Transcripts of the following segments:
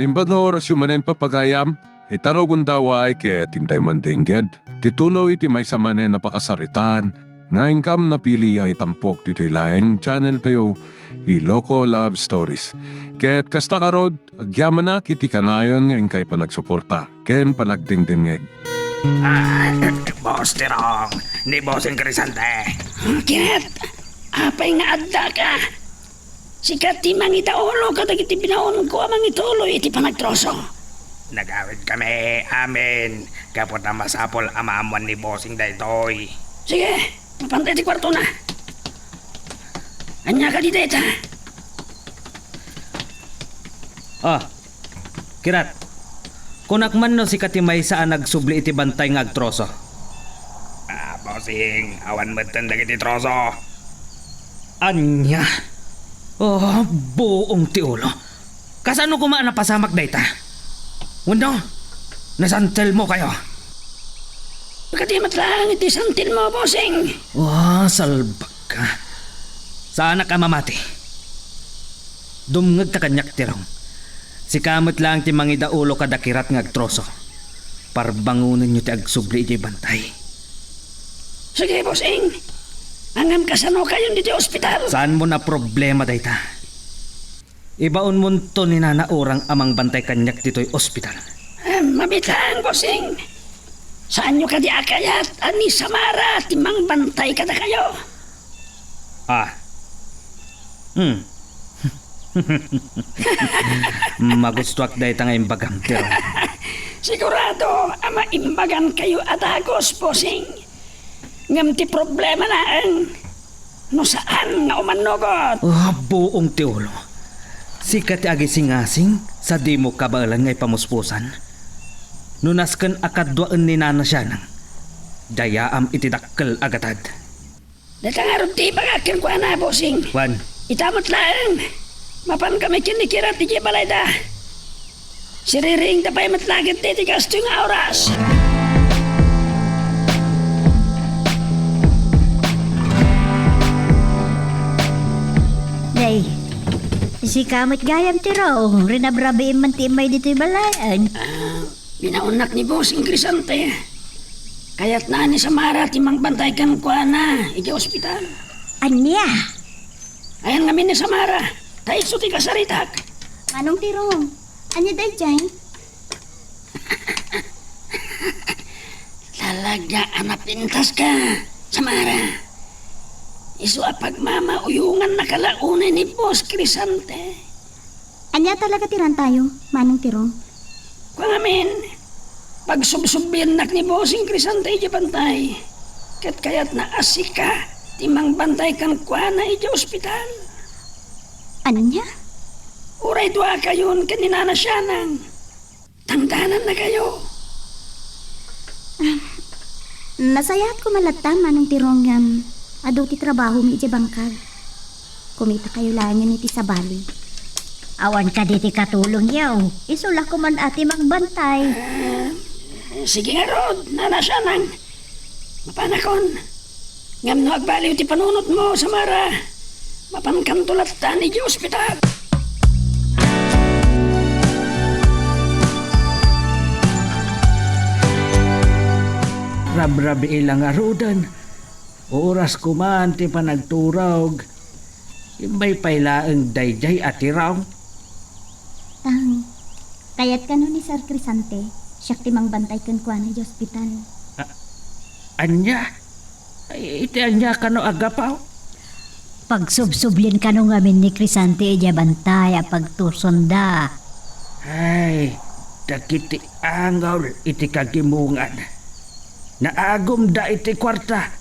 Limbano rasyumanen papagayam, itaro gundaway kaya tintay mandingged. Titulo iti may samanen na pakasaritan, nga income na pili ay tampok dito laing channel kayo, Iloco Love Stories. Kaya't kasta karod, agyaman na kiti kanayon ngayon kay panagsuporta, ken panagdingdingeg. Boss Tirong, ni Bossing Crisante. Ket, apay nga adda ka. Sikat ti mangitaulo kadag iti binaon ko amang ituloy iti panagtroso. Nagawid kami, amin. Kapot na masapol amamuan ni Bossing daytoy. Sige, papantay ti kwarto na. Anya ka di deta. Kirat. Kunak man no si Katimay saan nagsubli iti bantay nga agtroso. Bossing, awan mo tandag iti troso. Anya? Buong tiulo. Kasano kumaan na pasamak dayta? Wano, nasantel mo kayo. Pagkatimat lang iti santil mo, bossing. Salbag ka. Sana ka mamati. Dumngag ka kanyak tirong. Si kamot lang ti mangidaulo kadakirat nga agtroso. Parbangunan nyo ti agsubli iti bantay. Sige, bossing. Angam kasano kayo dito ospital. Saan mo na problema dayta? Ibaon mo to ni nanaurang amang bantay kanyak dito'y ospital. Mabitaan, bossing. Saan nyo ka di akayat? Ani Samara, timang bantay ka na kayo. Magustuak dayta nga imbagam tiro. Sigurado, ama imbagan kayo atagos, bossing. Ngam ti problema na ang no saan nga umanogot. Buong tiulo. Sikat ti agisingasing sa di mo kabalan nga ipamuspusan. Nunasken akadwaan ni nana siya nang dayaam itidakkel agatad. Natangarod ti bagakin ko na, bossing. Wan, Itamot lang. Mapan kami kinikirat ti Balayda. Siriring tapay matlagit ti gasto nga oras. Day, si kamot gayam tirong, rinabrabi man ti may dito'y balayan. Binaunak ni bossing Crisante. Kaya't na ni Samara timang bantay kan ko na iti ospital. Anya? Ayan kami ni Samara. Tayo ti kasaritak. Anong tirong? Anya day dyan? Talaga anak pintas ka, Samara. Isu apag mama uyungan nakalaunay ni Boss Crisante. Anya talaga tiran tayo, manong tirong? Kung amin, pag subsubinak ni Bossing Crisante iti bantay, kaya't na asika, timang bantay kan kwa na iti ospital. Anya? Uray dua kayon kanina na siya nang tangdanan na kayo. Nasayat ko malata, manong tirong yan. Ado ti trabaho mi iti bangkag. Kumita kayo lang yan iti sa bali. Awan ka diti katulong yaw. Isulak ko man ati magbantay. Sige nga Rod, nana siya nang mapanakon. Ngam no agbaliw ti panunot mo, Samara. Mapankantulat ta ni ospital. rabrabi ilang arudan. Oras kuman ti panagturog. Imbay pailaang dayjay at iraw. Kayat ka ni Sir Crisante. Siya timang bantay kan kwa na ospital. Anya? Ay, iti anya ka no agapaw? Pagsubsublin ka no ngamin ni Crisante iya bantay a pagtusonda. Ay, dakiti angaw iti kagimungan. Naagom da iti kwarta.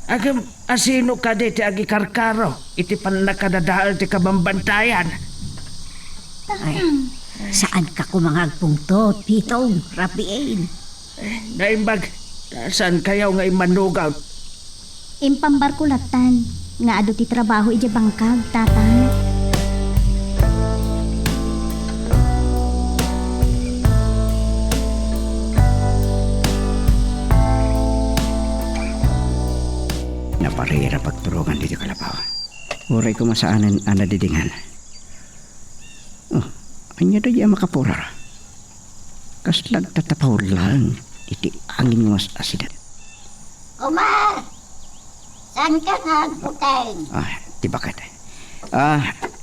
Agam asino ka di ti agi karkaro iti panakadadaal ti kabambantayan. Ay, saan ka kumangagpungtot, pitong, rapiin? Naimbag, saan kayaw nga imanugaw? Impambarkulatan, nga ado ti trabaho iya bangkag, tatang. Naparira pagturugan dito kalapaw. Uray ko masaanan ana didingan. Oh, Anya da iya makapurar. Kaslag tatapaw lang iti angin nga asidat. Kumar! Saan ka nagputeng? Di bakit?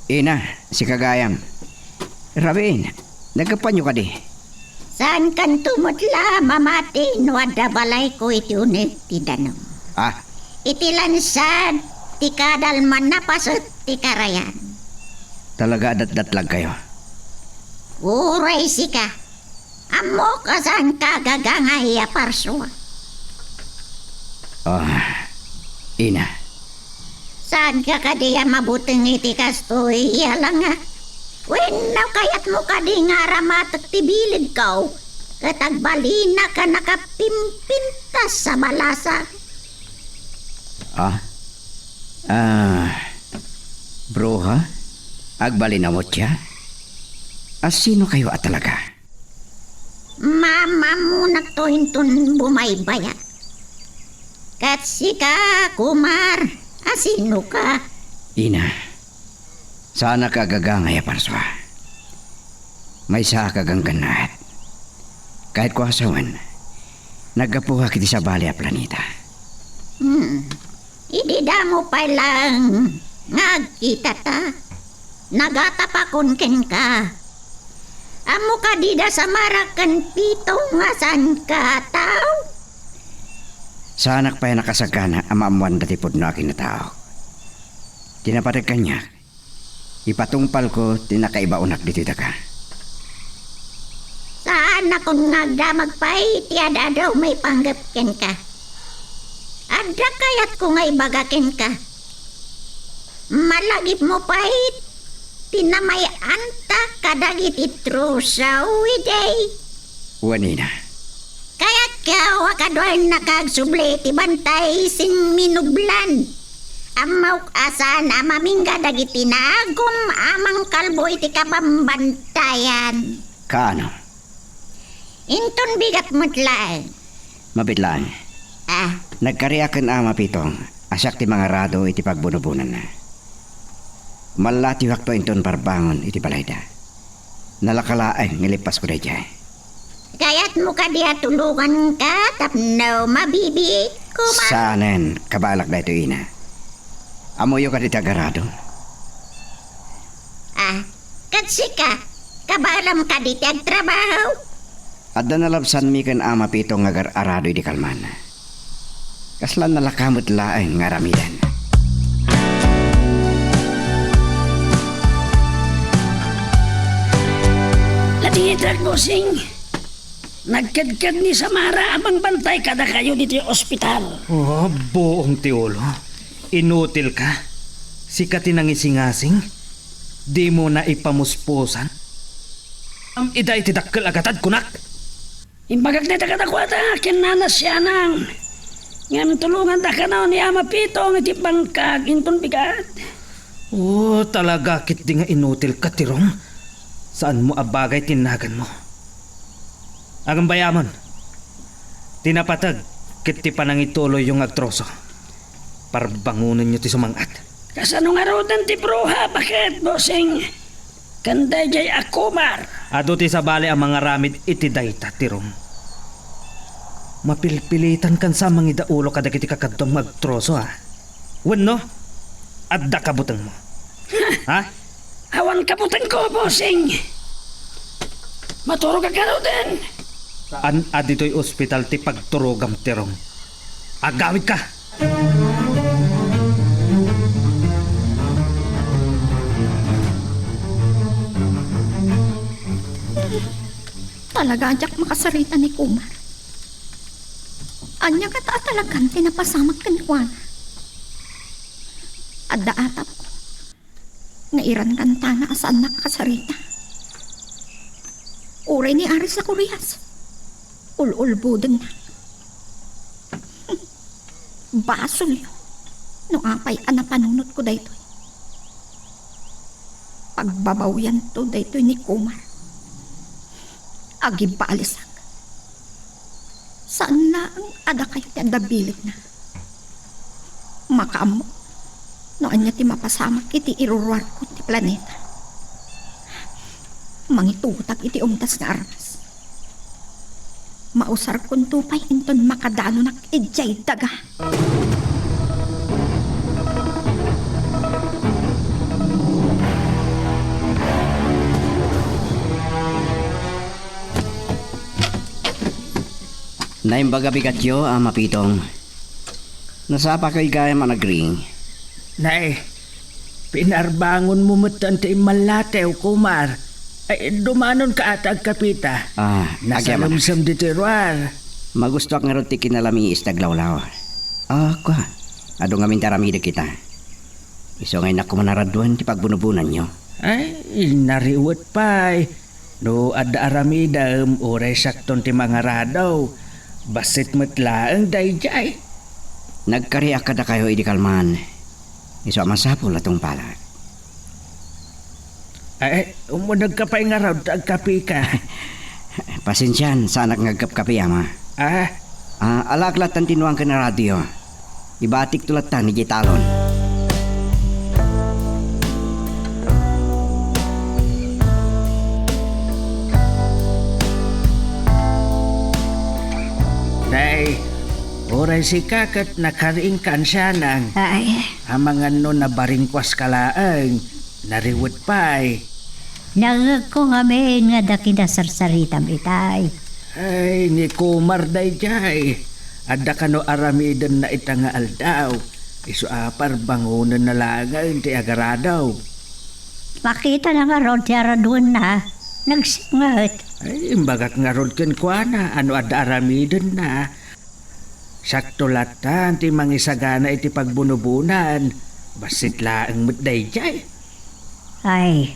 Ina, si Kagayam. Rabin, nagapanyo ka di. Saan kan tumutla mamati no ada balay ko iti unit ti danong. Iti lansad ti kadal manapasot ti karayan. Talaga datlag kayo. Uray si ka. Amo ka saan ka gagangay a parso. Ina, Saan ka kadiya mabuting iti kastoy yalang nga. Wenaw kayat mo kadi nga ramatak ti bilid kaw. Katagbalina ka nakapimpintas sa balasa. Bro ha? Agbali na mo siya? Sino kayo talaga? Mama mo nagtuhintun bumaybaya. Katsi ka, Kumar. Asino ka? Ina, sana ka gagangay parswa. May sa kagangganat. Kahit ko asawan, nagapuha kiti sa bali a planeta. Idida mo pa lang. Nagkita ta. Nagatapakon ken ka. Amo ka dida sa marakan pitong nga san ka tao. Sa anak pa nakasagana amamuan dati po na akin na tao. Tinapadag kanya. Ipatungpal ko tinakaiba unak dito ka. Saan akong nagdamag pa'y tiada daw may panggap ken ka. Ada kayat ko ngay bagaken ka. Malagip mo pa'y tinamay anta kadagit itrusaw iday. Wanina. Kaya ka wakadoy nakagsubli ti bantay sin minublan. Amaw asan amamingga dagiti nagum amang kalbo iti kapambantayan. Kaano? Inton bigat mutla. Mabitlaan. Nagkariakan ama pitong asak ti mga rado iti pagbunubunan na. Malati wakto inton parbangon iti balayda. Nalakalaeng ngilipas ko na dyan. Kaya't mo ka diya tulungan ka tapno mabibi ko ma. Sanen kabalak na ito ina. Amoyo ka di tagarado. Katsi ka. Kabalam ka di tiyag trabaho. Adda nalabsan mi kan ama pitong agar arado iti kalman. Kaslan nalakamot laeng nga ramidan. Latitag bossing. Nagkadkad ni Samara abang bantay kada kayo dito yung ospital. Buong tiulo. Inutil ka. Sikat tinangisingasing. Di mo na ipamuspusan. Ida itidakkel agatad kunak. Imbagag na takatakwata, kinanas siya nang. Ngam tulungan ta ka na ni Ama Pitong iti bangkag inton bigat. Talaga kit di nga inutil ka tirong. Saan mo abagay tinagan mo? Agang bayamon. Tinapatag kit ti panangituloy yung agtroso. Parbangunan nyo ti sumangat. Kasanong arudan ti bruha, bakit bossing? Kanday jay akumar. Ado ti sabali ang mga ramid iti dayta tirong. Mapilpilitan kan sa mga idaulo kadagiti kakadtong magtroso ha. Wenno? Adda kabutang mo. Ha? Awan kabutan ko, bossing. Maturog ka karudan. Saan adito'y ospital ti pagturogam tirong. Agawid ka! Talaga ajak makasarita ni Kumar. Anya ka talagang tinapasamak kanikwana. Adda atap ko. Nairan kanta na asaan nakakasarita. Uray ni Aris sa Kurias. Ululbudin na. Basol yun. No apay anapanunot ko dayto. Pagbabawyan to dayto ni Kumar. Agibalisak. Saan na ang ada kayo ti adabilit na? Makaamo. No anya ti mapasamak iti iruruar ko ti planeta. Mangitutak iti umtas nga armas. Mausar kon tupay inton makadano nak ijay daga. Naimbaga bigatyo, Ama Pitong. Nasapa kay gaya managring. Nay, pinarbangon mo matan ti malatew, Kumar. Ay, dumanon ka atag kapita. Agyaman. Nasalamsam di tiruar. Magusto ak nga ron ti kinalami istaglawlaw. Kwa. Ado nga mintaramida kita. Iso ngay nakumanaraduan ti pagbunubunan nyo. Ay, nariwat pa'y. No, ada aramidam, oray sakton ti mga radaw. Basit matlaang dayjay. Nagkariak kada kayo idi kalman. Iso masapol atong palag. Ay, umunag ka pa'y nga raw, tagkapi ka. Pasensyan sa anak ngagkapkapi, Ama. Alaklat ang tinuang ka na radyo. Ibatik tulatan ni Gitalon. Nay, oray si kakat nakariingkan siya ng Ay, hamangan no na baringkwas kalaang. Nariwat pa'y. nangag ko nga men nga daki na sarsaritam itay. Ay, ni Kumar dayjay. Adda ka no aramidan na itanga aldaw. Isu apar bangunan na langan ti agaradaw. Makita na nga ron ti aradun na. Nagsingat. Ay, imbagak nga rod ken kuana. Ano adda aramidan na. Sakto latan ti mangisagana iti pagbunubunan. Basit laang mo't dayjay. Ay,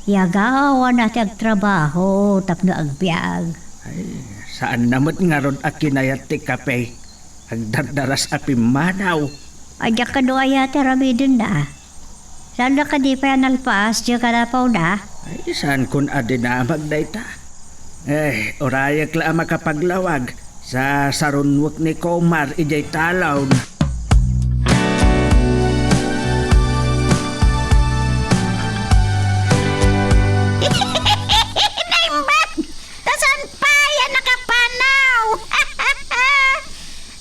yagawa na ti agtrabaho tapno agbiag. Ay, saan namat nga rod akinayat ti kape? Agdardaras api manaw. Adya ka do aya ti aramidon na. Sana ka di pa yan alpas, diya ka na pa na. Ay, saan kun adinamag na ita? Eh, orayak la makapaglawag sa sarunwak ni Kumar ijay talaw. Naimbak! Tasan pa yan nakapanaw?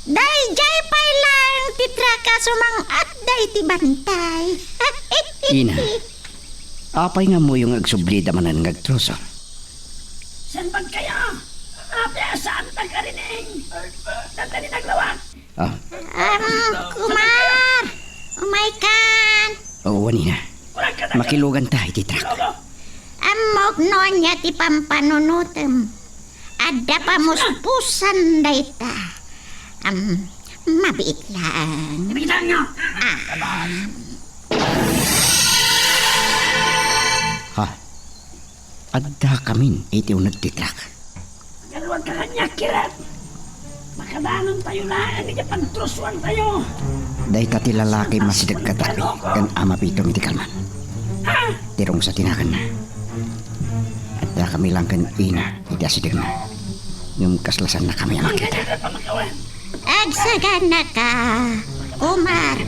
Dayjay pa lang titra ka sumang at day ti bantay. Ina, apay nga mo yung agsublida manan ngagtroso. San bang kayo? Saan tagarining? Nagdali naglawak. Kumar! Umay kan! Oo, Wanina. Makilugan tayo ti truck. Amok no niya ti pampanunutem. Ada pa muspusan dayta. Mabiit lang. Ibigitan nyo! Ha? Adda kamin iti unag ti truck. Galawag ka kanya, kirat. Makadanon tayo na, hindi niya pagtruswan tayo. Dahi ta ti lalaki masidag katabi kan Ama Pitong iti kalman. Tirong sa tinakan na. Adda kami lang kan ina iti asidag na. Yung kaslasan na kami ang makita. Agsagan na ka. Kumar,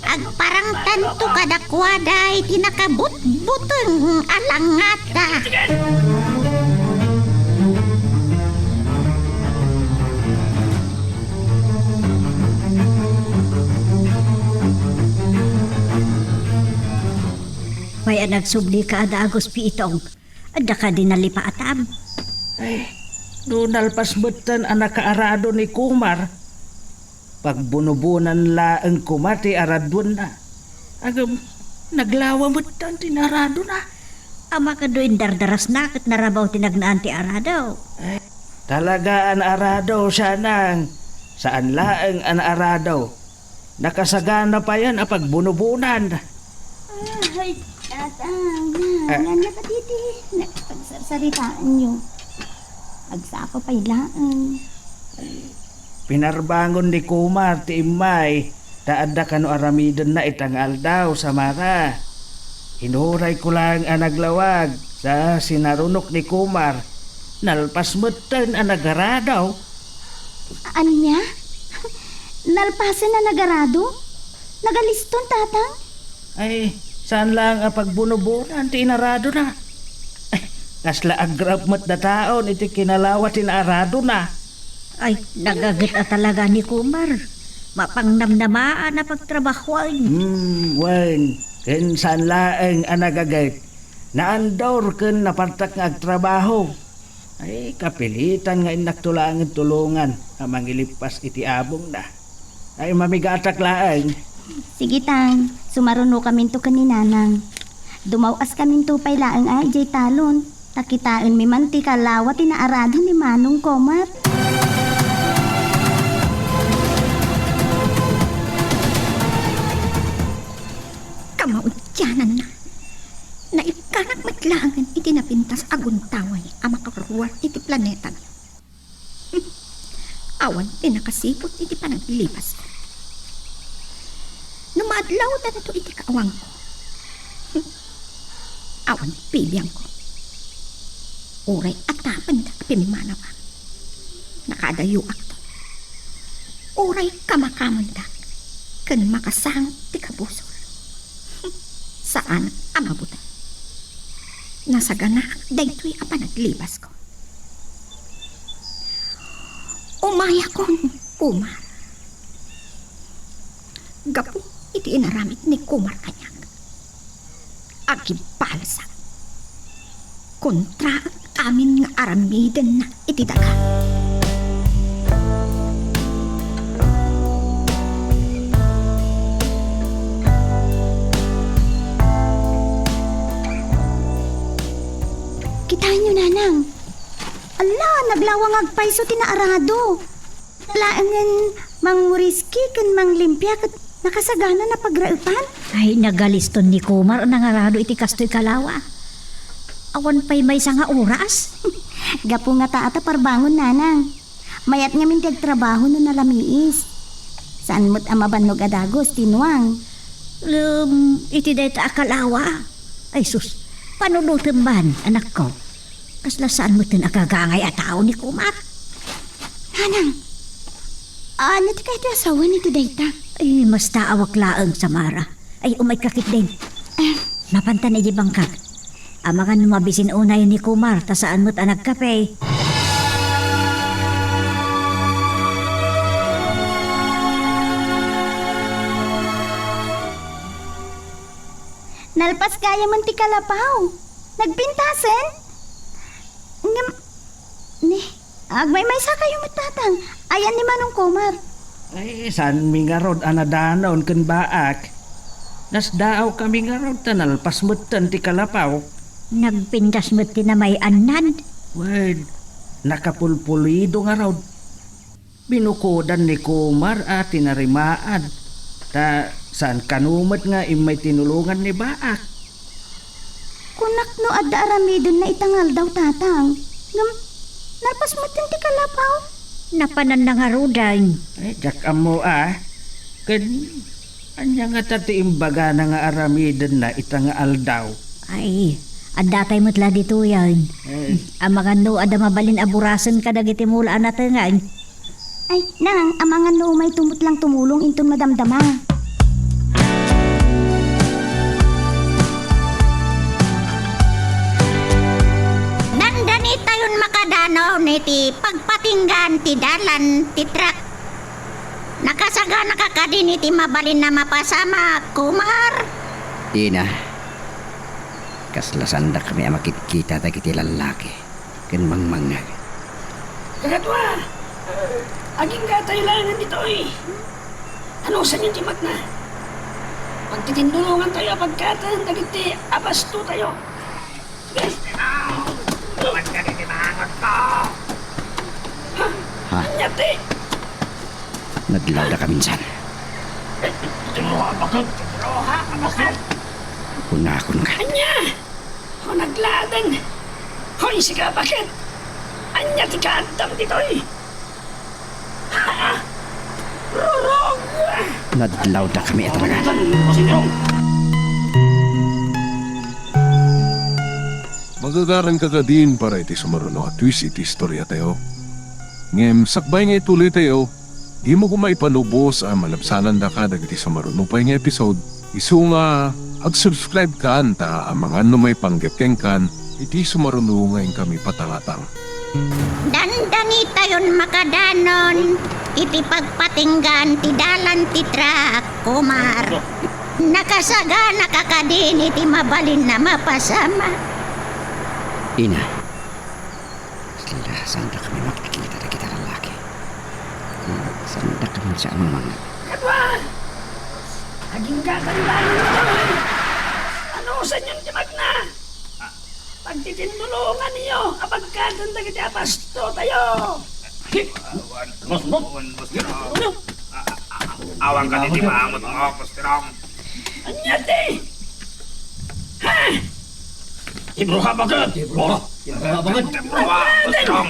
agparang tanto kadakwaday tinakabut-buteng alangata. May nagsubli ka ada Agos Pitong. Ada ka din nalipaatam. Ay, doon alpas betan anak kaarado ni Kumar. Pagbunubunan laang kumati aradun na. Agam, naglawa betan tinarado na. Ama ka doon dardaras na kat narabaw tinagnaan ti aradaw. Ay, talaga an arado siya nang. Saan laang an arado? Nakasagana pa yan apag bunubunan. Ay, tatang, nanya ka diti. Nagpagsaritaan nyo. Agsapa pa ilaan. Pinarbangon ni Kumar ti imay. Taadda ka no aramidan na itangal daw sa mara. Hinuray ko lang ang naglawag sa sinarunok ni Kumar. Nalpas mutan ang nagaradaw. Anya? Nalpasan na nagarado? Nagaliston, tatang? Ay, saan lang ang pagbunubunan ti inarado na? Ay, Kasla agrab mat na taon iti kinalawatin arado na. Ay, nagagat at talaga ni Kumar. Mapangnamnamaan na pagtrabahoan. Wen, ken saan laeng anagagay. Naandor ken napartak nga agtrabaho. Ay, kapilitan nga inaktulangan tulungan ang mangilipas iti abong na. Ay, mamigatak laeng. Sige tang, sumaruno kami to kaninanang. Dumawas kami to pay laang ay jay talon. Takitaan mi manti kalawat inaarado ni Manong Komar. Kamaudyanan na. Naikanak matlangan iti napintas aguntaway ang makaruwar iti planeta na. Awan tinakasipot iti panaglipas ko. Numadlaw na ito iti kaawang ko. Awan piliyang ko. Uray atapan na pinimanawa. Nakadayo akto. Uray kamakamandak. Kan makasang ti kabusol. Saan ang mabutan? Nasa ganak, daytoy apan naglibas ko. Umaya kong Kumar. Gapo iti inaramit ni Kumar kanyang. Agibalasan. Kontra amin nga aramiden na iti daga. Kitain nyo, nanang. Ala, naglawang agpaiso tinaarado. Laangan mang muriski kan mang limpya kat nakasagana na pagraupan. Ay, nagaliston ni Kumar nangarado iti kastoy kalawa. Awan pa'y may nga oras. Gapo nga taata parbangon, nanang. Mayat nga mintiag trabaho no nalamiis. Saan mo't amabanog adagos, tinuang. Iti dayta akalawa. Ay sus, panulutan ban, anak ko. Kasla saan mo tin akagangay at tao ni Kumar? Nanang, ano ti kayo asawa ni ti dayta? Ay, mas taawak laang Samara. Ay, umay kakit din. Napanta na bangkag. Amangan numabisin unay ni Kumar, ta saan mo't anak kape. Nalpas kaya man ti kalapaw. Nagpintasen? Agmay-may sa kayo matatang. Ayan ni Manong Kumar. Ay, saan mi nga rod anadanaon ken baak? Nasdaaw kami nga rod tanalpas mutan ti kalapaw. Nagpintas mo't ti na may anad. Word, nakapulpulido nga rod. Binukodan ni Kumar at tinarimaan. Ta saan kanumat nga imay tinulungan ni baak. Kunak no adda aramidon na itangal daw tatang. Narpas mo ti kalapaw. Napanan na nga rudan. Ay, jak amo Ken, anya nga tati imbaga na nga aramidan na itangaal daw. Ay, adatay mo't la dito yan. Amangan no ada mabalin aburasan ka dagiti mula anatangan. Ay, nang, amangan no may tumot lang tumulong inton madamdama. Nandani tayon makadanaw niti pagpatinggan ti dalan ti truck. Nakasaga nakakadin iti mabalin na mapasama, Kumar. Ina, kaslasan da kami makikita dagiti lalaki. Ken mangmangag. Kagatwa, aging katailangan dito eh. Ano sa niyong timat na? Pagtitindulungan tayo pagkatan, dagiti abasto tayo. Yes. Tuwan ka ni mangot ko. Ha? Anyate, Nadlaw da kaminsan. Tinuha bakit? Tinuha bakit? Kunakon ka. anya. O nagladan. Hoy, siga, bakit? Anya ti kaadam dito eh. Rurog! Nadlaw da kami talaga. Magagaran ka ka din para iti sumaruno at twist iti istorya tayo. Ngem, sakbay nga ituloy tayo, di mo kumay panubos ang malabsanan da ka dagiti sumaruno pa nga episode. Isu nga, ag-subscribe ka ta ang mga numay panggapkeng kan iti sumarunungayin kami patalatang. Dandani tayon makadanon, iti pagpatinggan ti dalan ti trak, kumar. Nakasaga nakakadin iti mabalin na mapasama. Ina, saan na kami makikita na kita lalaki? Saan na kami sa amang mga? Kadwa! Aging katandaan mo naman! Ano sa inyong timag na? Pagtitinulungan niyo, kapag katanda kita pasto tayo! Awang ka di maamot mo, Pastirong. Anyati! Ha? Ibruha bagad! Ibruha Pastirong!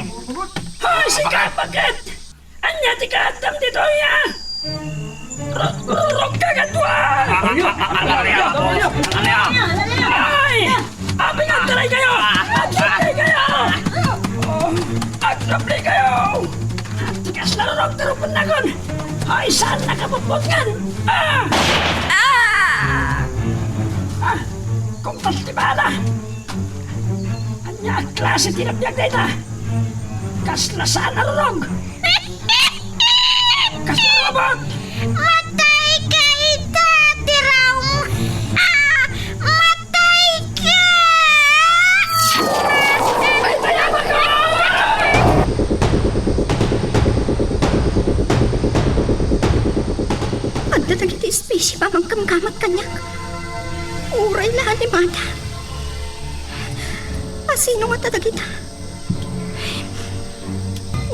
Hoy, sikat bakit? Anyati ka atang dito ya! Rurog ka kadwa! Ay! Abi nga taray kayo! Atrapli kayo! Atrapli kayo! Tikas na rurog tarupan na kon! Ay, saan nakapuputgan? Kung paltibala! Anya klase tinabiyag na ita! Kasla saan na rurog! Kasla robot! Matay ka ita, Tirong! Matay ka! Ay, tayaman ko! Agdadag iti spesye pa magkamkamat kanyak. Uray lahat ni Mata. Asino nga tadag ita?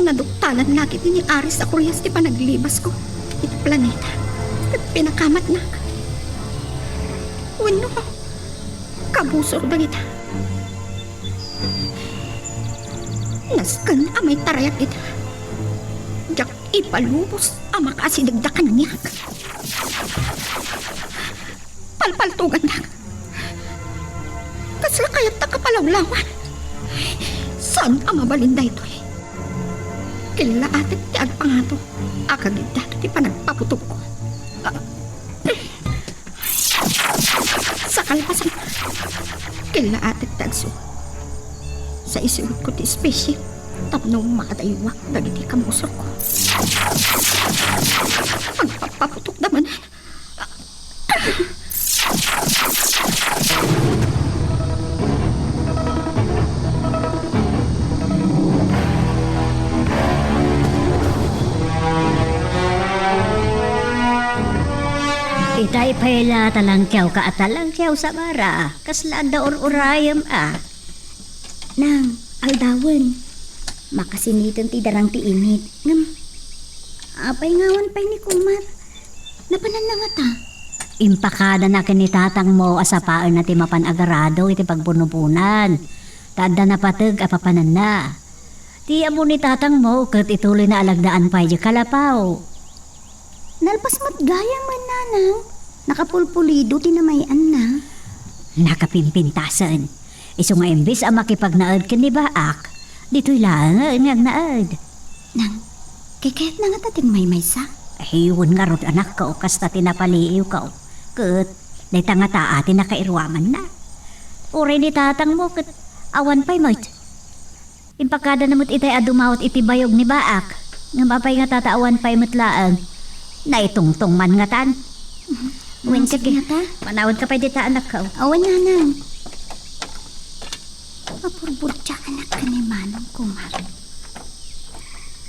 Naduktalan lagi ni Aris sa kuryas ti panaglibas ko. Iti planeta. At pinakamat na. Wano, kabusor ba ita? Naskan amay tarayak ita. Jak ipalubos ang makasidagdakan niya. Palpaltugan na. Kasla kaya't nakapalawlawan. Saan ang mabalinda ito eh? Kila atit ti agpangato. Akagid dato ti panagpaputok ko. Sa kalpasan. Kila atit ti agso. Sa isurot ko ti spesye. Tapno makatayuwak dagiti kamusor ko. Pagpapaputok naman. Itay pala talangkyaw ka at talangkyaw sa bara. Kasla da urayam Nang, aldawan. Makasinitan ti darang ti init. Ngam, apay ngawan pa'y ni Kumar. Napanan na nga ta. Impakada na kinitatang mo asapaan na ti mapanagarado iti pagbunubunan. Tada na patag apapanan na. Ti amo ni tatang mo kat ituloy na alagdaan pa'y di kalapaw. Nalpas mo't gayang man nanang. Nakapulpulido tinamayan na. Nakapimpintasan. Iso nga imbis ang makipagnaad ka ni Baak. Dito'y lang ang naad. Nang, kikayat na nga tating may sa? Ayun nga rod anak ko, kasta tinapaliiw ka. Kat, dahita nga taati na kairwaman na. Uri ni tatang mo, kat awan pa'y mo't. Impakada na mo't itay adumawat itibayog ni Baak. Nga mapay nga tataawan pa'y mutlaan. Na itungtong man nga tan. Uwin ka nga ta? Manawad ka pa'y dita anak ka. Awan na nang. Mapurbutya anak ka ni Manong Kumar.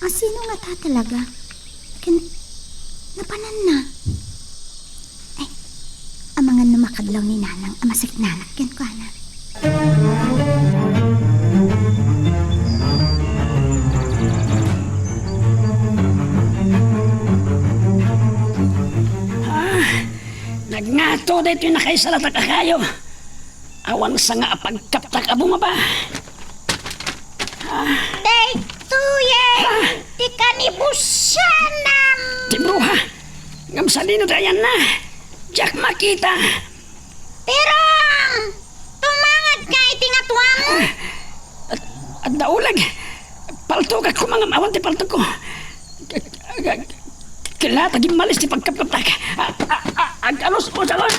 Sino nga ta talaga? Napanan na. Ay, ang mga namakadlaw ni Nanang, amasik nanak yan ko na. Nagngato dito yung nakaisalata ka kayo. Awan sa nga pagkaptak abo nga ba? Day, tuye! Di ka ni Busanam! Tibruha, ngam sa lino dayan na. Diyak makita. Tirong! Tumangat ka itingatwam! At daulag, paltugat ko mga awan ti paltug ko. Kila taging malis ti pagkapkaptak. Agalos o salon.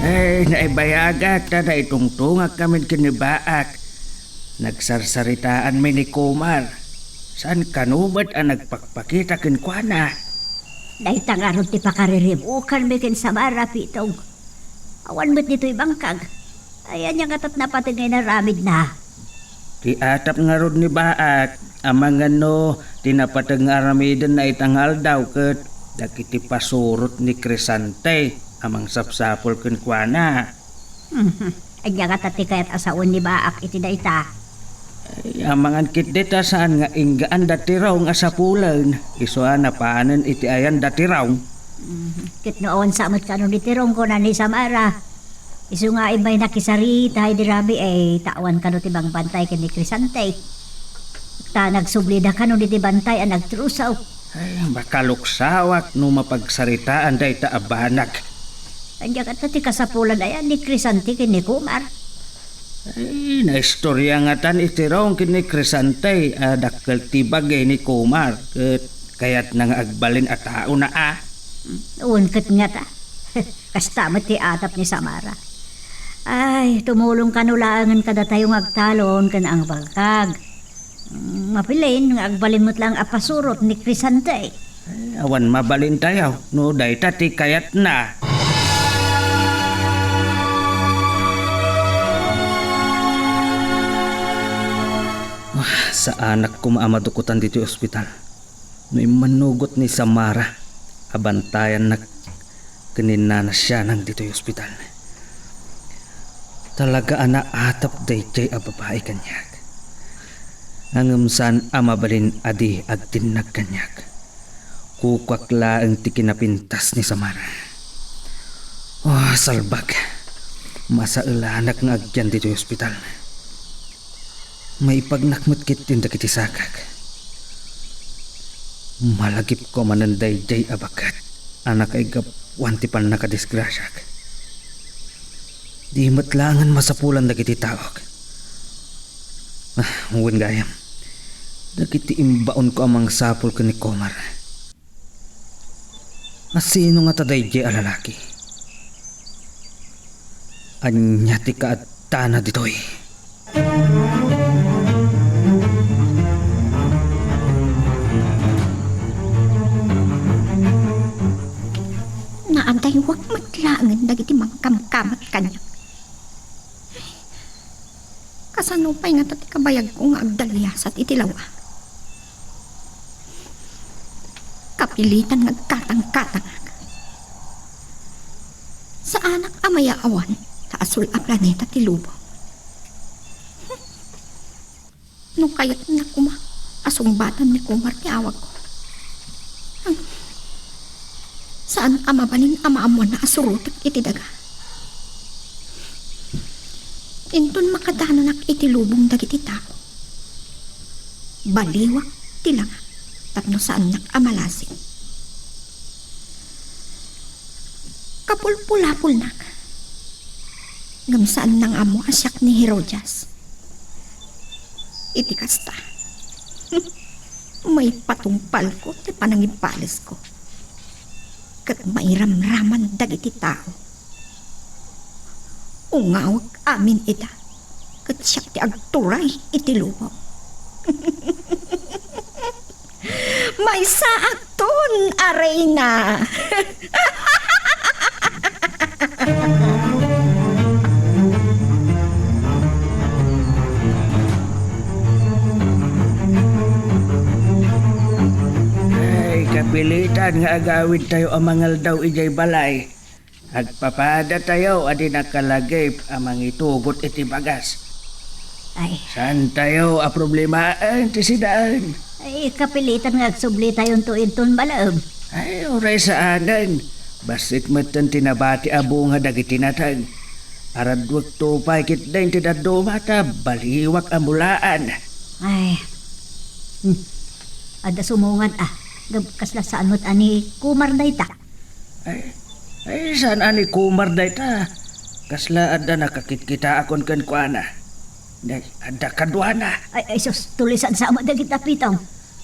Ay, naibayagat na itungtungag kami kinibaak. Nagsarsaritaan mi ni Kumar. Saan kanubat ang nagpakpakita kin kuana? Dahil tangarod ti pakariribukan mi kin Samara pitong. Awan mo't dito'y bangkag. Ayan yung atat na patingay na ramid na. Ti atap nga rod ni Baak, amang ano, tinapatag nga aramidan na itangal daw ket dakiti pasurot ni Crisante, amang sapsapol ken kuana. Ay yung atat ti kayat asaon ni Baak iti daita. Ay, amangan kit dita saan nga inggaan dati raw nga sapulan, isuan na paanan iti ayan dati raw. Kit noon sa amat kanon itirong ko na ni Samara. Isu nga ibay nakisarita ay dirabi tawan kano ti bang bantay ken ni Crisante. Ta nagsublida kano ti bantay ang nagtrusaw. Ay, makaluksawak no mapagsaritaan day ta abanag. Andiyan at ti kasapulan ayan ni Crisante ken ni Kumar. Ay, naistorya nga tan iti raw ken ni Crisante dakkel tibagay ni Kumar ket kayat nang agbalin a tao na Uwan kat nga ta. Kastamat ti atap ni Samara. Ay, tumulong kanulangan kada tayong agtalon kan ang bangkag. Mapilin, nga agbalin mo't lang apasurot ni Crisante. Ay, awan mabalin tayo, no dayta ti kayat na. Sa anak ko maamadukutan dito ospital. May manugot ni Samara. Abantayan na kanina na siya nang dito ospital. Talaga ana atap dayjay a babae kanyak. Angamsan amabalin adi agtinag kanyak. Kukwakla ang tikinapintas ni Samara. Oh, salbag. Masaulanak nga agyan dito ospital. May pagnakmut kitin dakiti sakak. Malagip ko mananday jay abakat. Anak ay gapwanti pan nakadisgrasyak. Di matlangan masapulan dakiti tawag. Huwin gayam. Dakiti imbaon ko amang sapul ka ni Kumar. Asino nga taday jay alalaki? Anyati ka at tana ditoy. Naantay wak matlangan dagiti mangkamkamat kanya. Kasanupay nga tati kabayag ko nga agdalyasat iti lawa. Kapilitan nga katang-katang. Sa anak amayaawan, taasul a planeta ti lubo. Nung kayat na kuma, asong batan ni Kumar ti awag ko. Saan amabalin amaamuan na asurutak iti daga? Inton makadanak iti lubong dagiti tao. Baliwak tilanga tapno saan nak amalasin. Kapulpulapul nak. Gamsaan nang amo asyak ni Herodias. Iti kasta. May patungpal ko ti panangipalis ko. Kat mairamraman dagiti tao. Ungawag amin ita. Kat siya ti agturay iti lubaw. May saakton, arena. Ay, kapilitan nga agawid tayo amangal daw ijay balay. Agpapada tayo adi nakalagay amang itugot iti bagas. Ay, Saan tayo a problemaan ti sidaan? ay kapilitan nga agsubli tayon tuinton balaom. Ay, oray sa anan. Basit matan tinabati abo nga dagiti natag. Aradwag tupay kit dahin ti daddo mata, baliwak ang mulaan. Ay, ada sumungan Gabkasla saan mo't ani Kumar dayta. Ay, saan ani Kumar dayta? Kasla ada nakakikita akon kan kuana. Ada kadwana. Ay sus, tulisan sa mo dagit apitong.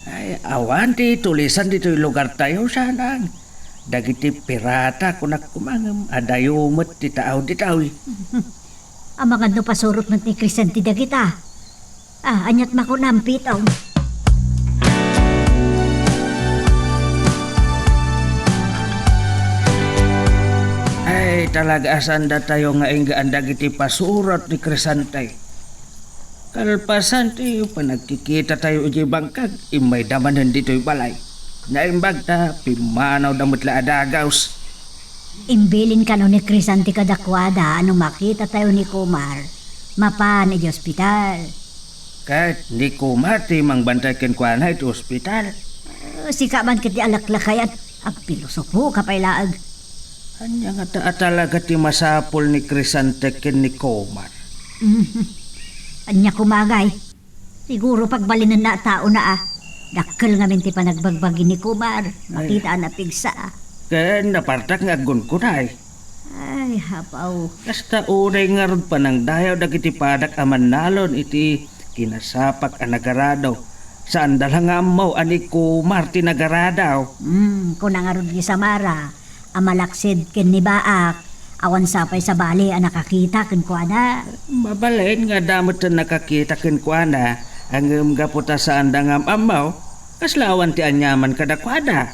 Ay, awan ti tulisan dito yung lugar tayo sanang. Dagiti pirata kunak kumangam adayumot ti taaw. Ang mga no pasurot man ni Crescente dagita. Anyat makunampit aw. Ay talaga asanda tayo nga inggaan dagiti pasurot ni Crescente. Kalpasan tayo panagkikita tayo uji bangkag imay damanan dito'y balay. Naimbag ta pimanaw damot la adagaws. Imbilin ka no ni Crescente kadakwada ano makita tayo ni Kumar. Mapaan di ospital. Kahit ni kumati mang bantay ken kuana iti ospital. Sika man kiti alaklakay at ang pilosopo kapailaag. Anya nga ta talaga ti masapol ni Crescente ken ni Kumar. Anya kumagay. Siguro pagbalinan na tao na Dakkel nga minti pa nagbagbagi ni Kumar. Makita na pigsa Ken napartak nga agon kunay. Ay, hapaw. Kasta unay nga ron pa ng dayaw dagiti padak aman nalon iti kinasapak ang nagaradaw. Saan dalang amaw ani Kumar ti nagaradaw. Kung nangarod ni Samara, amalaksid ken ni Baak, awan sapay sa bali ang nakakita ken kuana. Mabalain nga damot na nakakita ken kuana ang gaputa sa andang amaw kaslawan ti anyaman kadakwada.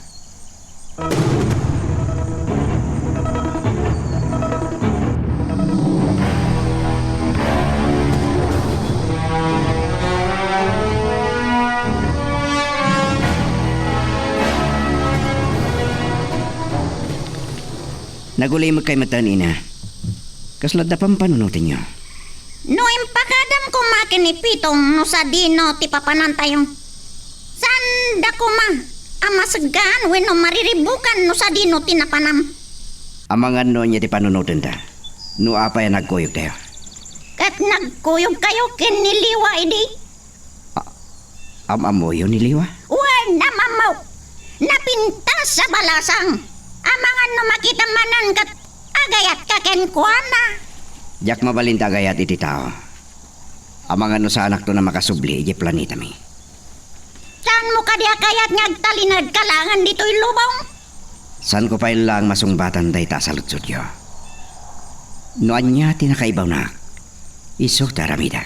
Nagulay mo kay matan ina. Kasla da pampanunutin nyo. No impakadam ko makin ni Pitong no sa dino ti papanantayong. San da ko ma? Amasagaan wenno mariribukan no sa dino tinapanam. Amangan no niya ti panunutin ta. No apay nagkuyog tayo. Kat nagkuyog kayo ken niliwa idi. Amamoyo ni Liwa? Wan na mamaw. Napintas sa balasang. Amangan no makita manan kat agayat ka ken kuana. Jak mabalinta gayat iti tao. Amangan no sa anak to na makasubli iti planeta mi. Saan mo ka diya kayat ngagtalinad kalangan dito'y lubong? San ko pa ilang masungbatan day ta sa lutsod yo. No anya tinakaibaw na. Isok taramida.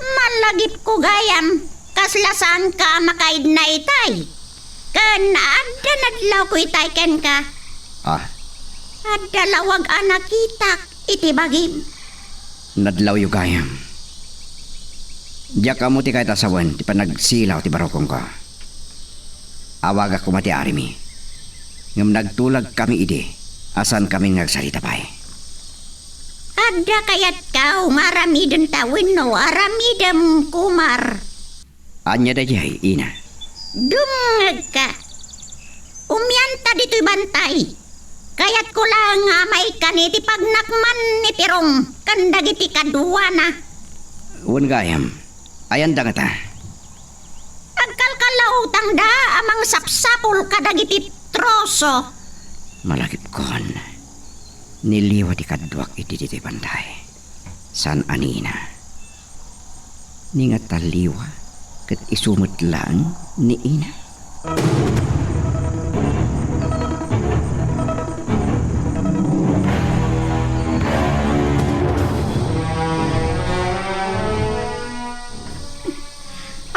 Malagip ko gayam. Kaslasan ka makaid na itay. Kan adda nadlaw ko itay ken ka. Adda lawag anak itak iti bagim. Nadlaw yu gayam. Diyak ka mo ti kahit asawan ti panagsilaw ti barokong ko. Awag ako mati arimi. Ngam nagtulag kami ide. Asan kami ngagsalita pa'y. Adda kayat ka ngaramiden tawin no aramidem Kumar. Anya da jay, ina. Dungag ka. Umyanta dito'y bantay. Kayat ko lang nga may kaniti pagnakman ni Tirong kandagiti kaduana. Wan gayam. Ayan da nga ta. Agkalkalaw tangda amang sapsapul kadagiti troso. Malakip kon. Niliwa ti kadwak iti diti bantay. San anina. Ningat taliwa. Kat isumot lang ni ina.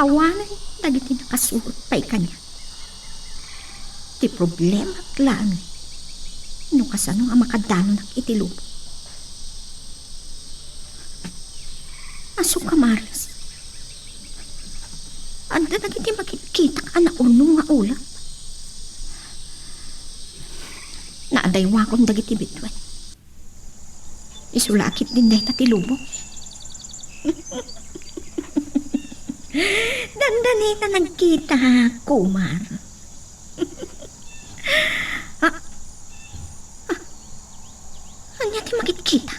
Awanan dagiti nakasurot pa'y kanya. Ti problema lang. No kasano nga makadano ng itilubo. Aso ka, Maris. Anda dagiti makikita ka na uno nga ulam. Naadaywa kong dagiti bitwan. Isulakit din dahi tatilubo. Dandani na nagkita, Kumar. Anya ti makikita?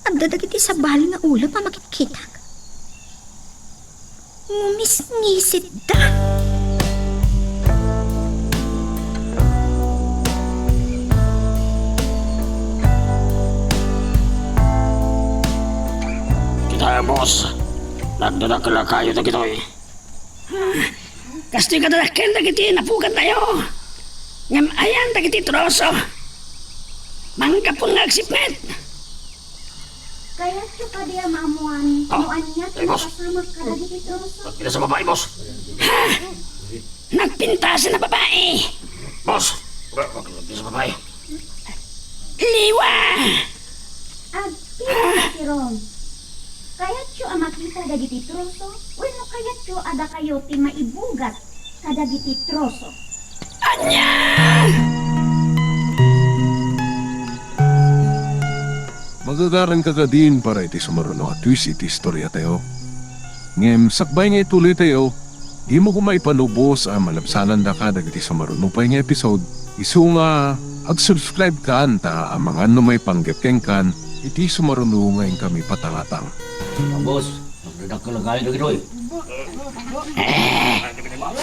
Ang dadagiti sa bali nga ulam pa makikita. Ngumis-ngisit da. Kita boss. Nagdadakala kayo na gito'y. Kastoy kadalakil dagiti napugan tayo. Ngam ayan dagiti troso. Mangkapon nga agsipet. Kaya siya pa diya maamuan. Nuan niya, tinapaslamag ka lagi dito. Kita sa babae, boss. Nagpintasan na babae. Boss! Kita sa babae. Liwa! Agpila tirong. Kaya siya ang makita dagiti troso. Uno kaya siya ada kayo ti maibugat kadagiti troso. Anya! Magagaran ka ka din para iti sumaruno at twist iti istorya tayo. Ngem, sakbay nga ituloy tayo, di mo kumay panubos ang malabsanan da ka dagiti sumaruno pa nga episode. Isu nga, ag-subscribe ka anta ang mga may panggapkeng kan, iti sumaruno ngayon kami patangatang. Boss, nagdakalagali dagi doy.